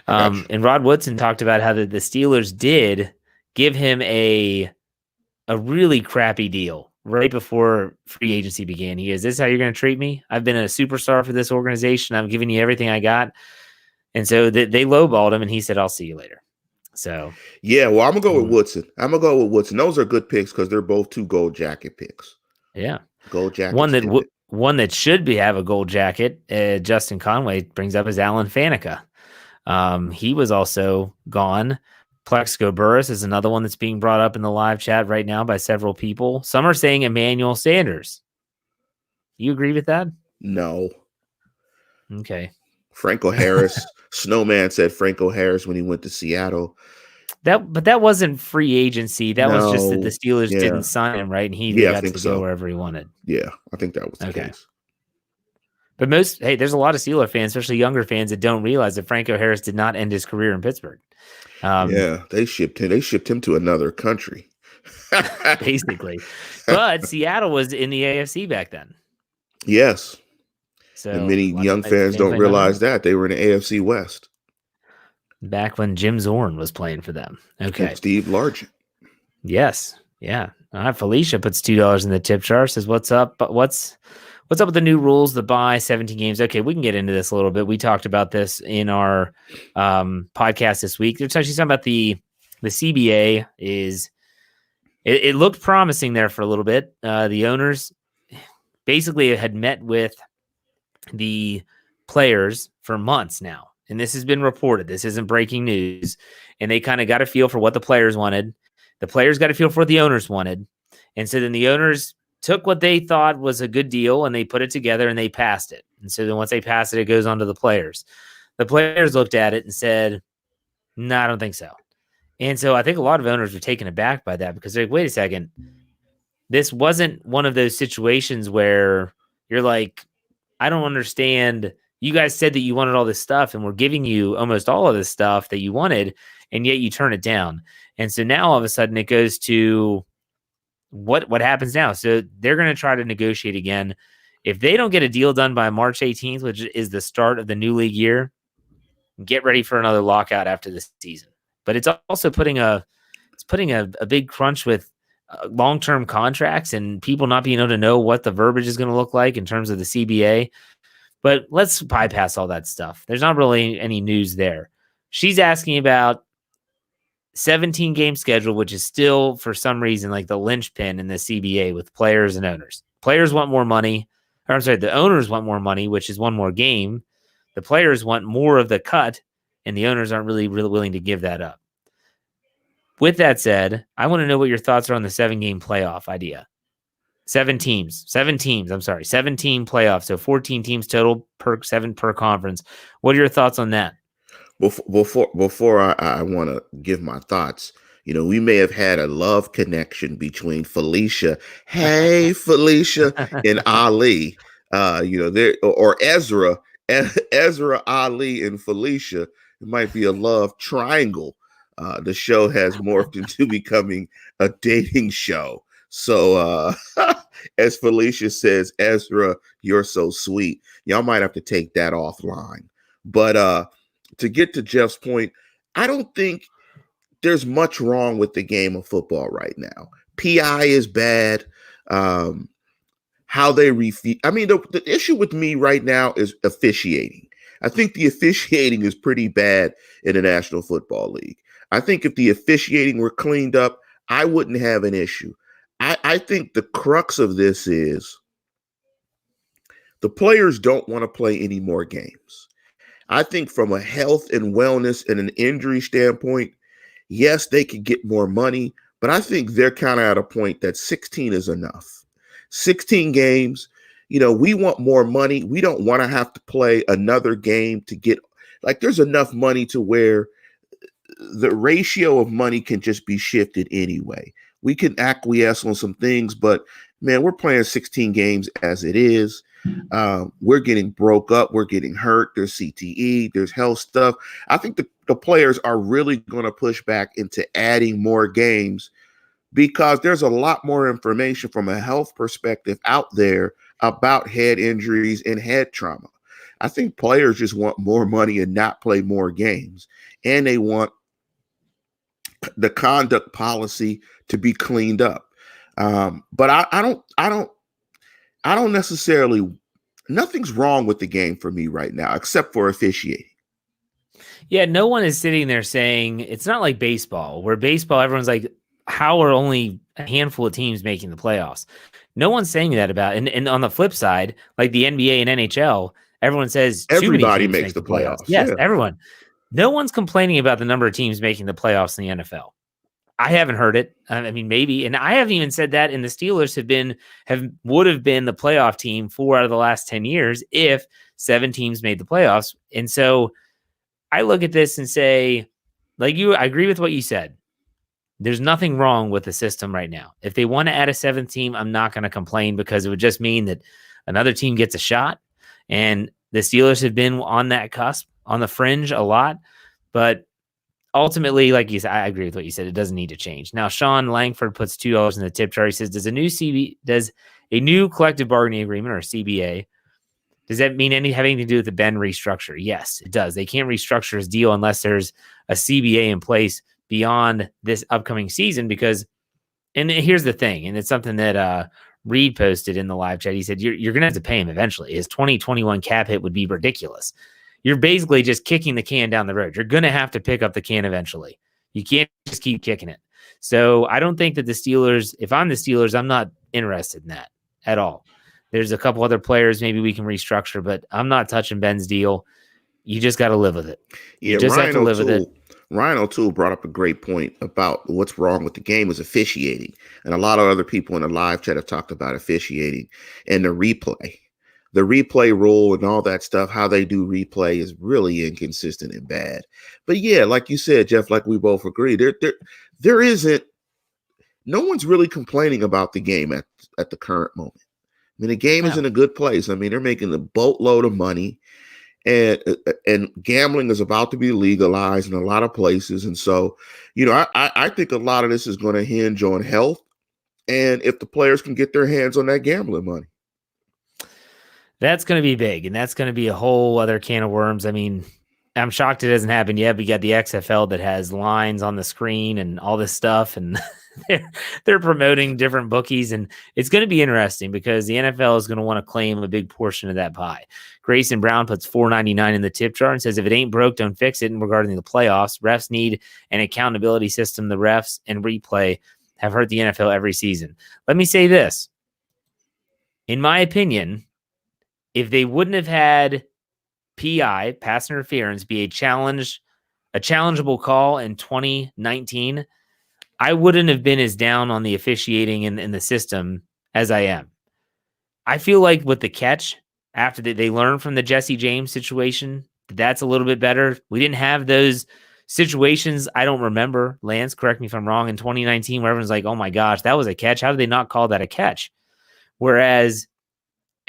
Speaker 1: And Rod Woodson talked about how the Steelers did give him a really crappy deal right before free agency began. He goes, "This is how you're going to treat me? I've been a superstar for this organization. I'm giving you everything I got." And so they lowballed him, and he said, "I'll see you later." So
Speaker 2: yeah, well, I'm gonna go with Woodson. Those are good picks because they're both 2 gold jacket picks.
Speaker 1: Yeah,
Speaker 2: gold jacket.
Speaker 1: One that should have a gold jacket. Justin Conway brings up is Alan Faneca. He was also gone. Plexico Burris is another one that's being brought up in the live chat right now by several people. Some are saying Emmanuel Sanders. You agree with that?
Speaker 2: No.
Speaker 1: Okay.
Speaker 2: Franco Harris. Snowman said Franco Harris when he went to Seattle.
Speaker 1: But that wasn't free agency. That was just that the Steelers didn't sign him, right? And he got to go wherever he wanted.
Speaker 2: Yeah, I think that was the case.
Speaker 1: But there's a lot of Steeler fans, especially younger fans, that don't realize that Franco Harris did not end his career in Pittsburgh.
Speaker 2: They shipped him to another country.
Speaker 1: Basically. But Seattle was in the AFC back then.
Speaker 2: Yes.
Speaker 1: So
Speaker 2: and many young fans don't realize that. They were in the AFC West.
Speaker 1: Back when Jim Zorn was playing for them. Okay.
Speaker 2: And Steve Largent.
Speaker 1: Yes. Yeah. Felicia puts $2 in the tip jar, says, "What's up? But what's up with the new rules, the bye, 17 games?" Okay, we can get into this a little bit. We talked about this in our podcast this week. There's actually something about the CBA it looked promising there for a little bit. The owners basically had met with the players for months now. And this has been reported. This isn't breaking news. And they kind of got a feel for what the players wanted. The players got a feel for what the owners wanted. And so then the owners took what they thought was a good deal and they put it together and they passed it. And so then once they pass it, it goes on to the players. The players looked at it and said, no, I don't think so. And so I think a lot of owners were taken aback by that because they're like, wait a second. This wasn't one of those situations where you're like, I don't understand. You guys said that you wanted all this stuff and we're giving you almost all of this stuff that you wanted, and yet you turn it down. And so now all of a sudden it goes to what happens now? So they're going to try to negotiate again. If they don't get a deal done by March 18th, which is the start of the new league year, get ready for another lockout after this season. But it's also putting a big crunch with long-term contracts and people not being able to know what the verbiage is going to look like in terms of the CBA. But let's bypass all that stuff. There's not really any news there. She's asking about 17-game schedule, which is still, for some reason, like the linchpin in the CBA with players and owners. Players want more money. Or I'm sorry, the owners want more money, which is one more game. The players want more of the cut, and the owners aren't really willing to give that up. With that said, I want to know what your thoughts are on the 7-game playoff idea. 7 teams, I'm sorry, 17 playoffs, so 14 teams total, 7 per conference. What are your thoughts on that?
Speaker 2: Before I want to give my thoughts, we may have had a love connection between Felicia, hey Felicia, and Ali, there, or Ezra, Ali, and Felicia. It might be a love triangle. The show has morphed into becoming a dating show. So, as Felicia says, Ezra, you're so sweet. Y'all might have to take that offline. But to get to Jeff's point, I don't think there's much wrong with the game of football right now. PI is bad. How they the issue with me right now is officiating. I think the officiating is pretty bad in the National Football League. I think if the officiating were cleaned up, I wouldn't have an issue. I think the crux of this is the players don't want to play any more games. I think from a health and wellness and an injury standpoint, yes, they could get more money, but I think they're kind of at a point that 16 is enough. 16 games, we want more money. We don't want to have to play another game to get, there's enough money to where the ratio of money can just be shifted anyway. We can acquiesce on some things, but man, we're playing 16 games as it is. We're getting broke up. We're getting hurt. There's CTE. There's health stuff. I think the players are really going to push back into adding more games because there's a lot more information from a health perspective out there about head injuries and head trauma. I think players just want more money and not play more games. And they want the conduct policy to be cleaned up. But I don't necessarily, nothing's wrong with the game for me right now, except for officiating.
Speaker 1: Yeah, no one is sitting there saying, it's not like baseball, where baseball, everyone's like, how are only a handful of teams making the playoffs? No one's saying that about it. And on the flip side, like the NBA and NHL, everyone says
Speaker 2: everybody makes the playoffs.
Speaker 1: Yes, everyone. No one's complaining about the number of teams making the playoffs in the NFL. I haven't heard it. I mean, maybe, and I haven't even said that. And the Steelers would have been the playoff team 4 out of the last 10 years if 7 teams made the playoffs. And so I look at this and say, I agree with what you said. There's nothing wrong with the system right now. If they want to add a 7th team, I'm not going to complain because it would just mean that another team gets a shot. And the Steelers have been on that cusp, on the fringe a lot, but ultimately, like you said, I agree with what you said. It doesn't need to change. Now, Sean Langford puts $2 in the tip jar. He says, does a new collective bargaining agreement or CBA, does that mean having to do with the Ben restructure? Yes, it does. They can't restructure his deal unless there's a CBA in place beyond this upcoming season because, and here's the thing, and it's something that Reed posted in the live chat. He said, you're going to have to pay him eventually. His 2021 cap hit would be ridiculous. You're basically just kicking the can down the road. You're going to have to pick up the can eventually. You can't just keep kicking it. So I don't think that the Steelers, if I'm the Steelers, I'm not interested in that at all. There's a couple other players maybe we can restructure, but I'm not touching Ben's deal. You just got to live with it.
Speaker 2: Yeah, you just have to live with it. Ryan O'Toole brought up a great point about what's wrong with the game is officiating. And a lot of other people in the live chat have talked about officiating and the replay. The replay rule and all that stuff, how they do replay is really inconsistent and bad. But yeah, like you said, Jeff, like we both agree, there isn't, no one's really complaining about the game at the current moment. I mean, the game is in a good place. I mean, they're making a boatload of money. And gambling is about to be legalized in a lot of places. And so, I think a lot of this is going to hinge on health and if the players can get their hands on that gambling money.
Speaker 1: That's going to be big, and that's going to be a whole other can of worms. I mean, I'm shocked it hasn't happened yet. We got the XFL that has lines on the screen and all this stuff, and they're promoting different bookies, and it's going to be interesting because the NFL is going to want to claim a big portion of that pie. Grayson Brown puts $4.99 in the tip jar and says, if it ain't broke, don't fix it. And regarding the playoffs, refs need an accountability system. The refs and replay have hurt the NFL every season. Let me say this. In my opinion, if they wouldn't have had PI, pass interference, be a challengeable call in 2019, I wouldn't have been as down on the officiating in the system as I am. I feel like with the catch, after they learned from the Jesse James situation, that's a little bit better. We didn't have those situations. I don't remember, Lance, correct me if I'm wrong, in 2019 where everyone's like, oh my gosh, that was a catch. How did they not call that a catch? Whereas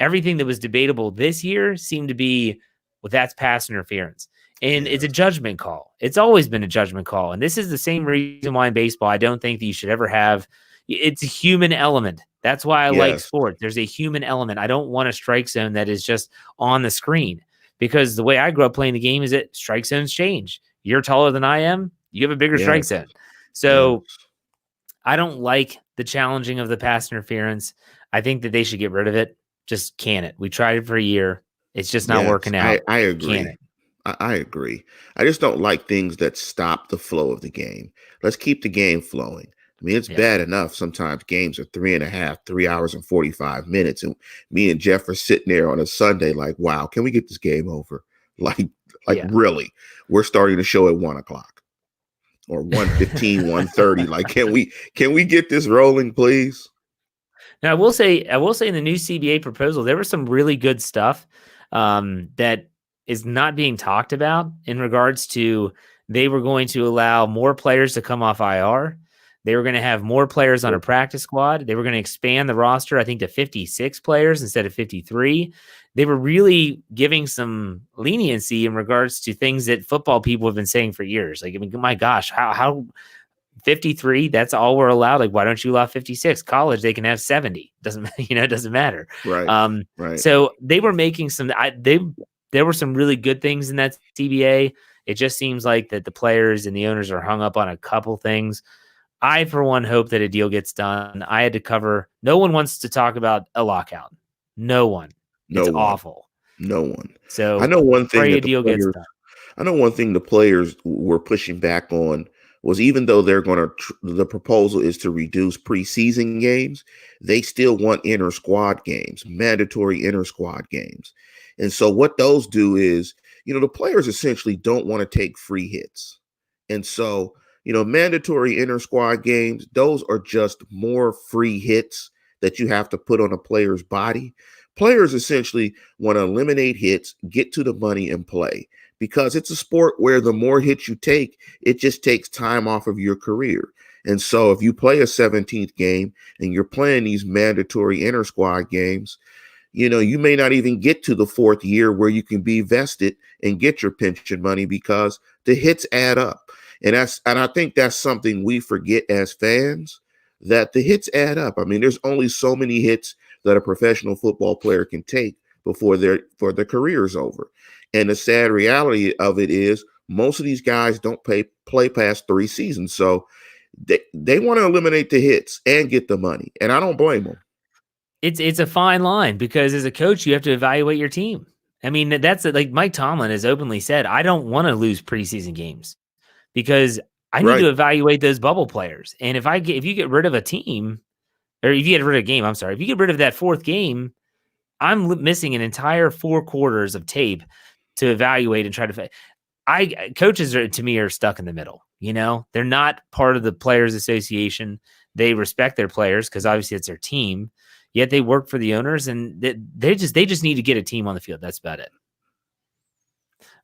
Speaker 1: everything that was debatable this year seemed to be, well, that's pass interference. And it's a judgment call. It's always been a judgment call. And this is the same reason why in baseball, I don't think that you should ever have, it's a human element. That's why I like sports. There's a human element. I don't want a strike zone that is just on the screen, because the way I grew up playing the game is that strike zones change. You're taller than I am. You have a bigger strike zone. So I don't like the challenging of the pass interference. I think that they should get rid of it. Just can it. We tried it for a year. It's just not working out.
Speaker 2: I agree. I agree. I just don't like things that stop the flow of the game. Let's keep the game flowing. I mean, it's bad enough. Sometimes games are 3 hours and 45 minutes. And me and Jeff are sitting there on a Sunday like, wow, can we get this game over? Like really, we're starting the show at 1:00 or 1:15, 1:30. Like, can we get this rolling, please?
Speaker 1: Now, I will say in the new CBA proposal, there was some really good stuff that is not being talked about in regards to they were going to allow more players to come off IR. They were going to have more players on a practice squad. They were going to expand the roster, I think, to 56 players instead of 53. They were really giving some leniency in regards to things that football people have been saying for years. Like, I mean, my gosh, how 53, that's all we're allowed. Like, why don't you allow 56? College, they can have 70. It doesn't matter.
Speaker 2: Right. Right.
Speaker 1: So they were making there were some really good things in that CBA. It just seems like that the players and the owners are hung up on a couple things. I, for one, hope that a deal gets done. I had to cover. No one wants to talk about a lockout. No one. It's awful.
Speaker 2: No one.
Speaker 1: So
Speaker 2: I know one thing
Speaker 1: that a deal gets done.
Speaker 2: I know one thing the players were pushing back on was, even though they're going to, the proposal is to reduce preseason games, they still want inter squad games, mandatory inter squad games. And so what those do is, the players essentially don't want to take free hits. And so, mandatory inter squad games, those are just more free hits that you have to put on a player's body. Players essentially want to eliminate hits, get to the money, and play, because it's a sport where the more hits you take, it just takes time off of your career. And so if you play a 17th game and you're playing these mandatory inter squad games, you may not even get to the 4th year where you can be vested and get your pension money, because the hits add up. And I think that's something we forget as fans, that the hits add up. I mean, there's only so many hits that a professional football player can take before their career is over. And the sad reality of it is most of these guys don't play past 3 seasons. So they want to eliminate the hits and get the money. And I don't blame them.
Speaker 1: It's a fine line, because as a coach, you have to evaluate your team. I mean, that's like Mike Tomlin has openly said, I don't want to lose preseason games because I need to evaluate those bubble players. And if you get rid of a team, or if you get rid of a game, if you get rid of that 4th game, I'm missing an entire 4 quarters of tape to evaluate and try to. Coaches to me are stuck in the middle. They're not part of the Players Association. They respect their players because obviously it's their team. Yet they work for the owners, and they just need to get a team on the field. That's about it.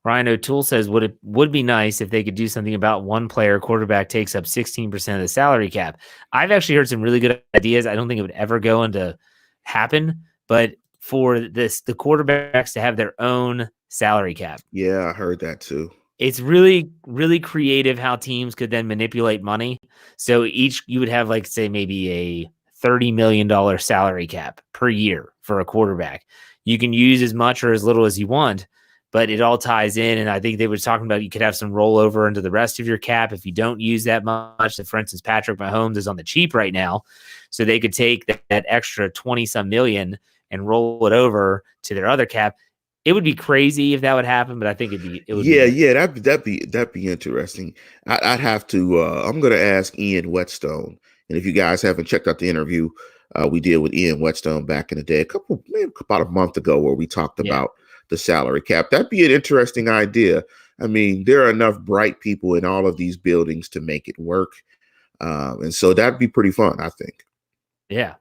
Speaker 1: Ryan O'Toole says, would be nice if they could do something about one player quarterback takes up 16% of the salary cap. I've actually heard some really good ideas. I don't think it would ever go into happen, but for the quarterbacks to have their own salary cap.
Speaker 2: Yeah, I heard that too.
Speaker 1: It's really, really creative how teams could then manipulate money. So you would have, like, say, maybe a $30 million salary cap per year for a quarterback. You can use as much or as little as you want, but it all ties in. And I think they were talking about you could have some rollover into the rest of your cap if you don't use that much. For instance, Patrick Mahomes is on the cheap right now. So they could take that extra 20-some million and roll it over to their other cap. It would be crazy if that would happen, but I think it would.
Speaker 2: Yeah, that'd be interesting. I'd have to. I'm going to ask Ian Whetstone, and if you guys haven't checked out the interview we did with Ian Whetstone back in the day, about a month ago, where we talked about the salary cap. That'd be an interesting idea. I mean, there are enough bright people in all of these buildings to make it work, and so that'd be pretty fun, I think.
Speaker 1: Yeah.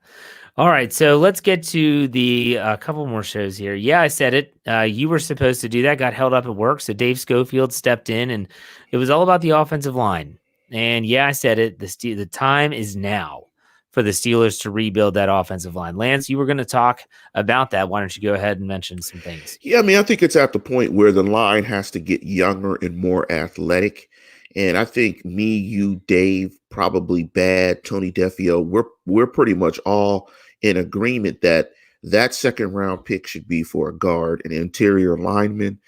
Speaker 1: All right, so let's get to the couple more shows here. Yeah, I said it. You were supposed to do that, got held up at work, so Dave Schofield stepped in, and it was all about the offensive line. And yeah, I said it. The time is now for the Steelers to rebuild that offensive line. Lance, you were going to talk about that. Why don't you go ahead and mention some things?
Speaker 2: Yeah, I mean, I think it's at the point where the line has to get younger and more athletic. And I think me, you, Dave, probably Bad, Tony Defio, we're pretty much all in agreement that second round pick should be for a guard, an interior lineman.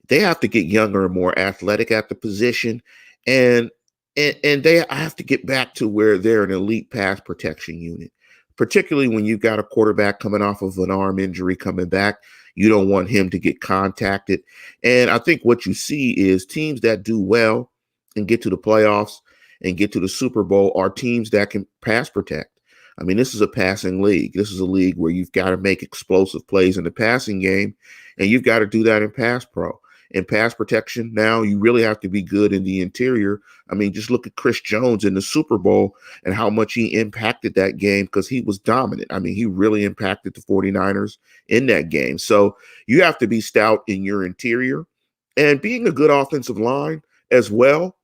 Speaker 2: They have to get younger and more athletic at the position, and they have to get back to where they're an elite pass protection unit. Particularly when you've got a quarterback coming off of an arm injury coming back, you don't want him to get contacted. And I think what you see is teams that do well and get to the playoffs and get to the Super Bowl are teams that can pass protect. I mean, this is a passing league. This is a league where you've got to make explosive plays in the passing game, and you've got to do that in pass pro. In pass protection, now you really have to be good in the interior. I mean, just look at Chris Jones in the Super Bowl and how much he impacted that game because he was dominant. I mean, he really impacted the 49ers in that game. So you have to be stout in your interior, and being a good offensive line as well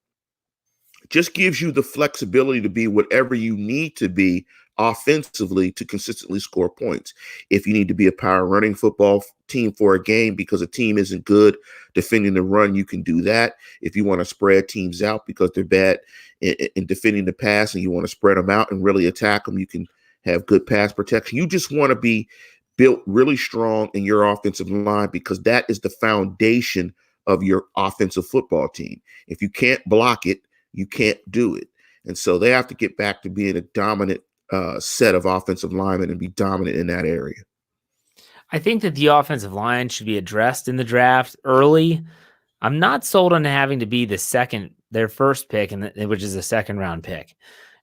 Speaker 2: just gives you the flexibility to be whatever you need to be offensively to consistently score points. If you need to be a power running football team for a game because a team isn't good defending the run, you can do that. If you want to spread teams out because they're bad in defending the pass and you want to spread them out and really attack them, you can have good pass protection. You just want to be built really strong in your offensive line because that is the foundation of your offensive football team. If you can't block it, you can't do it. And so they have to get back to being a dominant set of offensive linemen and be dominant in that area.
Speaker 1: I think that the offensive line should be addressed in the draft early. I'm not sold on having to be their first pick, which is a second round pick.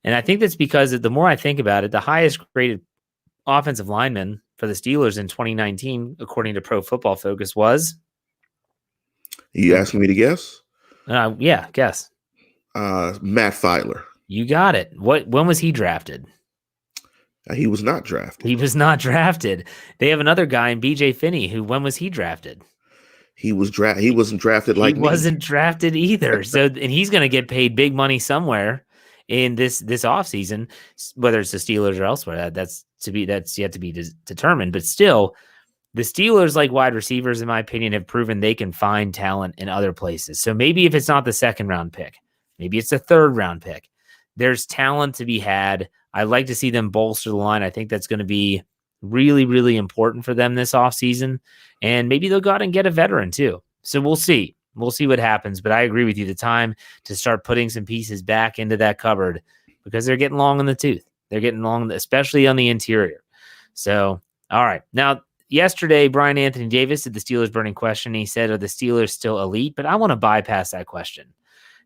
Speaker 1: And I think that's because the more I think about it, the highest graded offensive lineman for the Steelers in 2019, according to Pro Football Focus, was.
Speaker 2: You asking me to guess?
Speaker 1: Yeah, guess.
Speaker 2: Matt Fiedler.
Speaker 1: You got it. When was he drafted?
Speaker 2: He was not drafted.
Speaker 1: He was not drafted. They have another guy in BJ Finney when was he drafted?
Speaker 2: He wasn't drafted like
Speaker 1: me. He wasn't drafted either. So, and he's going to get paid big money somewhere in this offseason, whether it's the Steelers or elsewhere. That's yet to be determined. But still, the Steelers, like wide receivers, in my opinion, have proven they can find talent in other places. So maybe if it's not the second round pick, maybe it's a third round pick. There's talent to be had. I'd like to see them bolster the line. I think that's going to be really, really important for them this offseason. And maybe they'll go out and get a veteran too. So we'll see. We'll see what happens. But I agree with you. The time to start putting some pieces back into that cupboard because they're getting long in the tooth. They're getting long, especially on the interior. So, all right. Now, yesterday, Brian Anthony Davis did the Steelers burning question. He said, are the Steelers still elite? But I want to bypass that question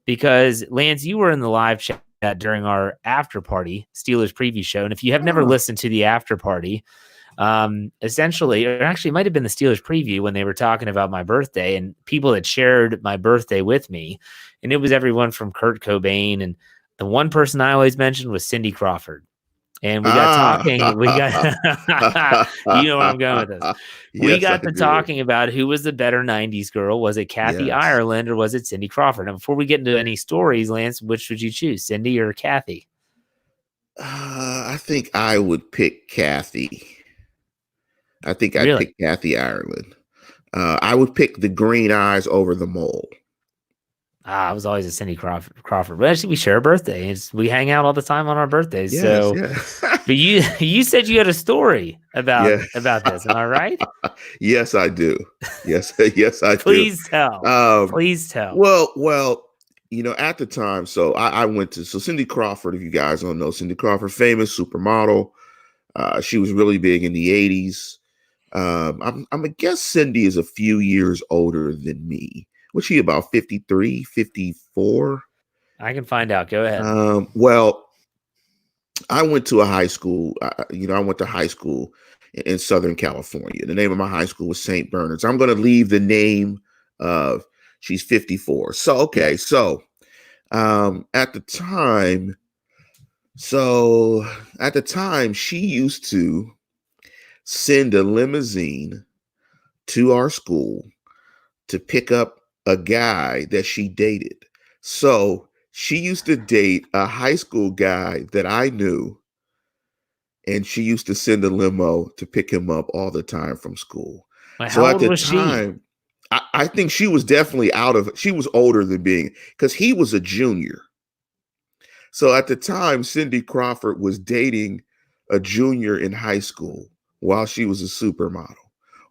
Speaker 1: because, Lance, you were in the live chat during our after party Steelers preview show. And if you have never listened to the after party, Essentially, or actually, it might have been the Steelers preview when they were talking about my birthday and people that shared my birthday with me, and it was everyone from Kurt Cobain, and the one person I always mentioned was Cindy Crawford. And we got talking. We got, you know where I'm going with this. We got to talking about who was the better '90s girl. Was it Kathy Ireland or was it Cindy Crawford? And before we get into any stories, Lance, which would you choose, Cindy or Kathy?
Speaker 2: I think I would pick Kathy. I think I'd pick Kathy Ireland. I would pick the green eyes over the mole.
Speaker 1: I was always a Cindy Crawford. But actually, we share a birthday. We hang out all the time on our birthdays.
Speaker 2: Yes.
Speaker 1: But you said you had a story about this. Am I right?
Speaker 2: Yes, I do. Yes, I do.
Speaker 1: Please tell. Please tell.
Speaker 2: Well, at the time, so I went to Cindy Crawford. If you guys don't know, Cindy Crawford, famous supermodel. She was really big in the 80s. I'm a guess Cindy is a few years older than me. Was she about 53, 54?
Speaker 1: I can find out. Go ahead.
Speaker 2: Well, I went to a high school. I went to high school in Southern California. The name of my high school was St. Bernard's. I'm going to leave the name of, she's 54. So, okay. So, at the time, she used to send a limousine to our school to pick up a guy that she dated. So she used to date a high school guy that I knew, and she used to send a limo to pick him up all the time from school.
Speaker 1: Well, how old was she?
Speaker 2: I think she was definitely she was older than because he was a junior. So at the time, Cindy Crawford was dating a junior in high school while she was a supermodel.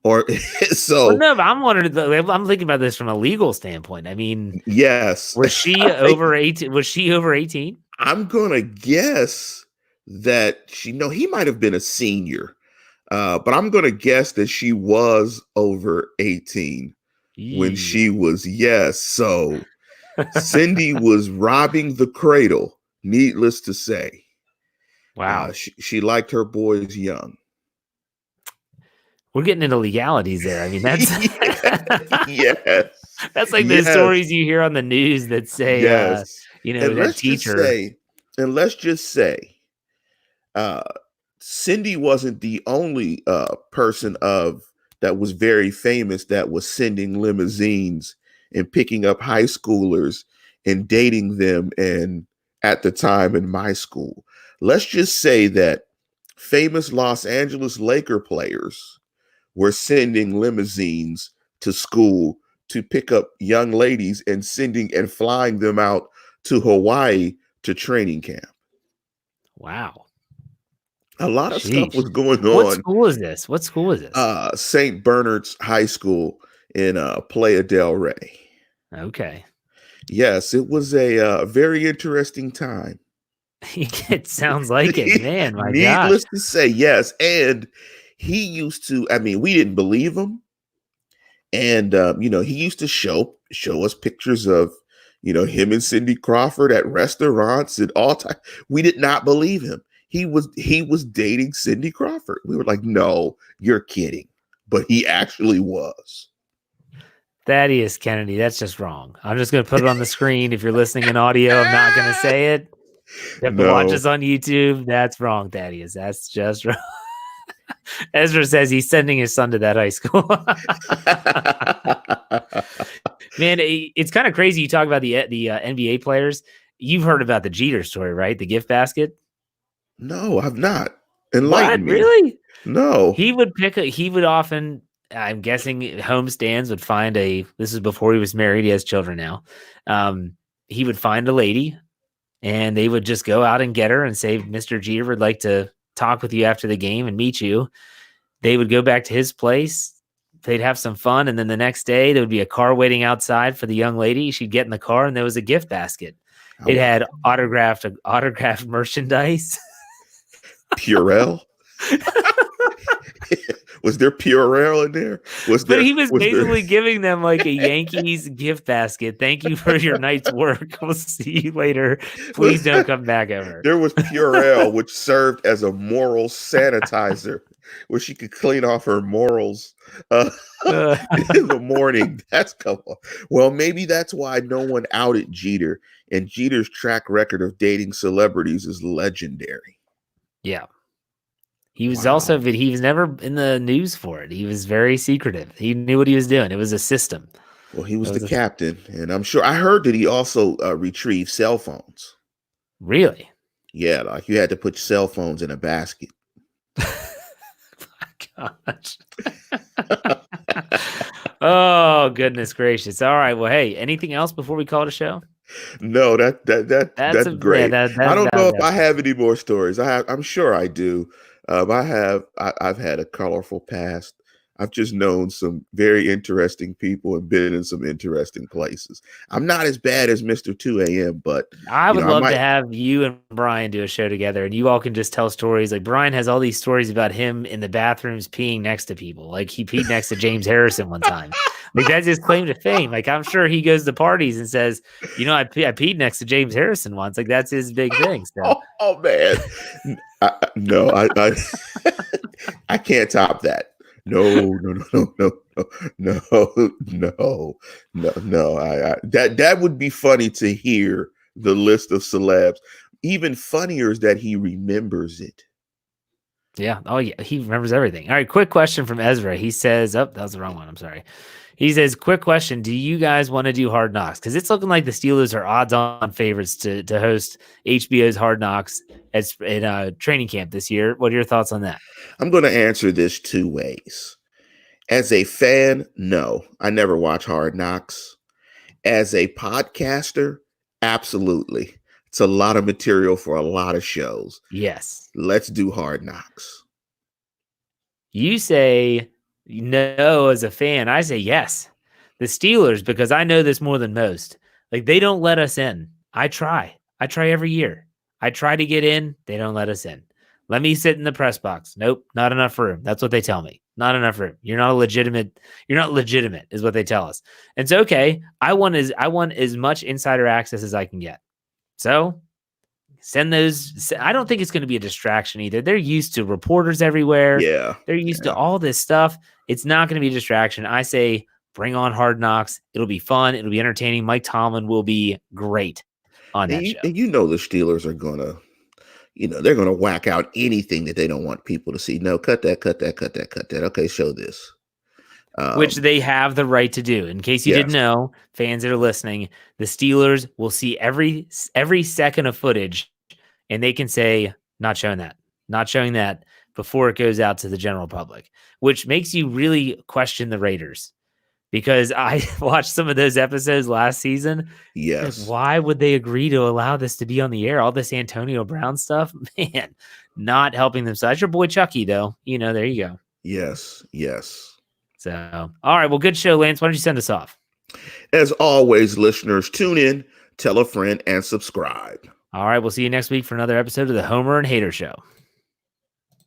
Speaker 2: Or so.
Speaker 1: Well, no, but I'm wondering. I'm thinking about this from a legal standpoint. I mean,
Speaker 2: yes,
Speaker 1: was she over 18? Was she over 18?
Speaker 2: I'm gonna guess that he might have been a senior, but I'm gonna guess that she was over 18 when she was. Yes, so Cindy was robbing the cradle. Needless to say,
Speaker 1: wow,
Speaker 2: she liked her boys young.
Speaker 1: We're getting into legalities there. I mean, that's
Speaker 2: yes.
Speaker 1: That's like the stories you hear on the news that say, that teacher.
Speaker 2: Let's just say, Cindy wasn't the only person that was very famous that was sending limousines and picking up high schoolers and dating them. And at the time in my school, let's just say that famous Los Angeles Laker players were sending limousines to school to pick up young ladies and flying them out to Hawaii to training camp.
Speaker 1: Wow.
Speaker 2: A lot of stuff was going on.
Speaker 1: What school is this?
Speaker 2: St. Bernard's High School in Playa del Rey.
Speaker 1: Okay.
Speaker 2: Yes, it was a very interesting time.
Speaker 1: It sounds like it, man. My
Speaker 2: Needless to say, yes. And he used to, we didn't believe him. And, he used to show us pictures of, him and Cindy Crawford at restaurants and all time. We did not believe him. He was dating Cindy Crawford. We were like, no, you're kidding. But he actually was.
Speaker 1: Thaddeus Kennedy, that's just wrong. I'm just going to put it on the screen. If you're listening in audio, I'm not going to say it. You have to watch us on YouTube. That's wrong, Thaddeus. That's just wrong. Ezra says he's sending his son to that high school. Man, it's kind of crazy. You talk about the NBA players. You've heard about the Jeter story, right? The gift basket.
Speaker 2: No, I've not. Enlighten me.
Speaker 1: Really?
Speaker 2: No.
Speaker 1: He would often, I'm guessing homestands would find this is before he was married. He has children now. He would find a lady and they would just go out and get her and say, Mr. Jeter would like to talk with you after the game and meet you. They would go back to his place. They'd have some fun. And then the next day there would be a car waiting outside for the young lady. She'd get in the car and there was a gift basket. It had autographed merchandise.
Speaker 2: Purell. Was there Purell in there?
Speaker 1: But he was basically giving them like a Yankees gift basket. Thank you for your night's work. We'll see you later. Please don't come back ever.
Speaker 2: There was Purell, which served as a moral sanitizer, where she could clean off her morals in the morning. Come on. Well, maybe that's why no one outed Jeter, and Jeter's track record of dating celebrities is legendary.
Speaker 1: Yeah. He was also, but he was never in the news for it. He was very secretive. He knew what he was doing. It was a system.
Speaker 2: Well, he was the captain, and I'm sure I heard that he also retrieved cell phones.
Speaker 1: Really?
Speaker 2: Yeah, like you had to put cell phones in a basket.
Speaker 1: My gosh. Oh, goodness gracious. All right. Well, hey, anything else before we call it a show?
Speaker 2: No, that's great.
Speaker 1: Yeah,
Speaker 2: I don't know if I have any more stories. I'm sure I do. I've had a colorful past. I've just known some very interesting people and been in some interesting places. I'm not as bad as Mr. 2 a.m., but
Speaker 1: I would love to have you and Brian do a show together, and you all can just tell stories. Like Brian has all these stories about him in the bathrooms peeing next to people. Like he peed next to James Harrison one time. Like that's his claim to fame. Like I'm sure he goes to parties and says, I peed next to James Harrison once. Like that's his big thing. So.
Speaker 2: Oh man, I can't top that. No. That would be funny to hear the list of celebs. Even funnier is that he remembers it.
Speaker 1: Yeah. Oh yeah. He remembers everything. All right. Quick question from Ezra. He says, that was the wrong one. I'm sorry. He says, quick question. Do you guys want to do Hard Knocks? Because it's looking like the Steelers are odds-on favorites to host HBO's Hard Knocks in training camp this year. What are your thoughts on that?
Speaker 2: I'm going to answer this two ways. As a fan, no. I never watch Hard Knocks. As a podcaster, absolutely. It's a lot of material for a lot of shows.
Speaker 1: Yes.
Speaker 2: Let's do Hard Knocks.
Speaker 1: You say no as a fan. I say yes. The Steelers, because I know this more than most. Like they don't let us in. I try every year. I try to get in. They don't let us in. Let me sit in the press box. Nope, not enough room. That's what they tell me. Not enough room. You're not legitimate is what they tell us. And so, okay, I want as much insider access as I can get. So send those. I don't think it's going to be a distraction either. They're used to reporters everywhere.
Speaker 2: Yeah.
Speaker 1: They're used to all this stuff. It's not going to be a distraction. I say bring on Hard Knocks. It'll be fun. It'll be entertaining. Mike Tomlin will be great on that show.
Speaker 2: And the Steelers are going to, they're going to whack out anything that they don't want people to see. No, cut that. Okay, show this.
Speaker 1: Which they have the right to do. In case you didn't know, fans that are listening, the Steelers will see every second of footage, and they can say, not showing that before it goes out to the general public, which makes you really question the Raiders. Because I watched some of those episodes last season.
Speaker 2: Yes.
Speaker 1: Like, why would they agree to allow this to be on the air? All this Antonio Brown stuff, man, not helping them. So that's your boy Chucky, though. There you go.
Speaker 2: Yes.
Speaker 1: So, all right. Well, good show, Lance. Why don't you send us off?
Speaker 2: As always, listeners, tune in, tell a friend, and subscribe.
Speaker 1: All right. We'll see you next week for another episode of the Homer and Hater Show.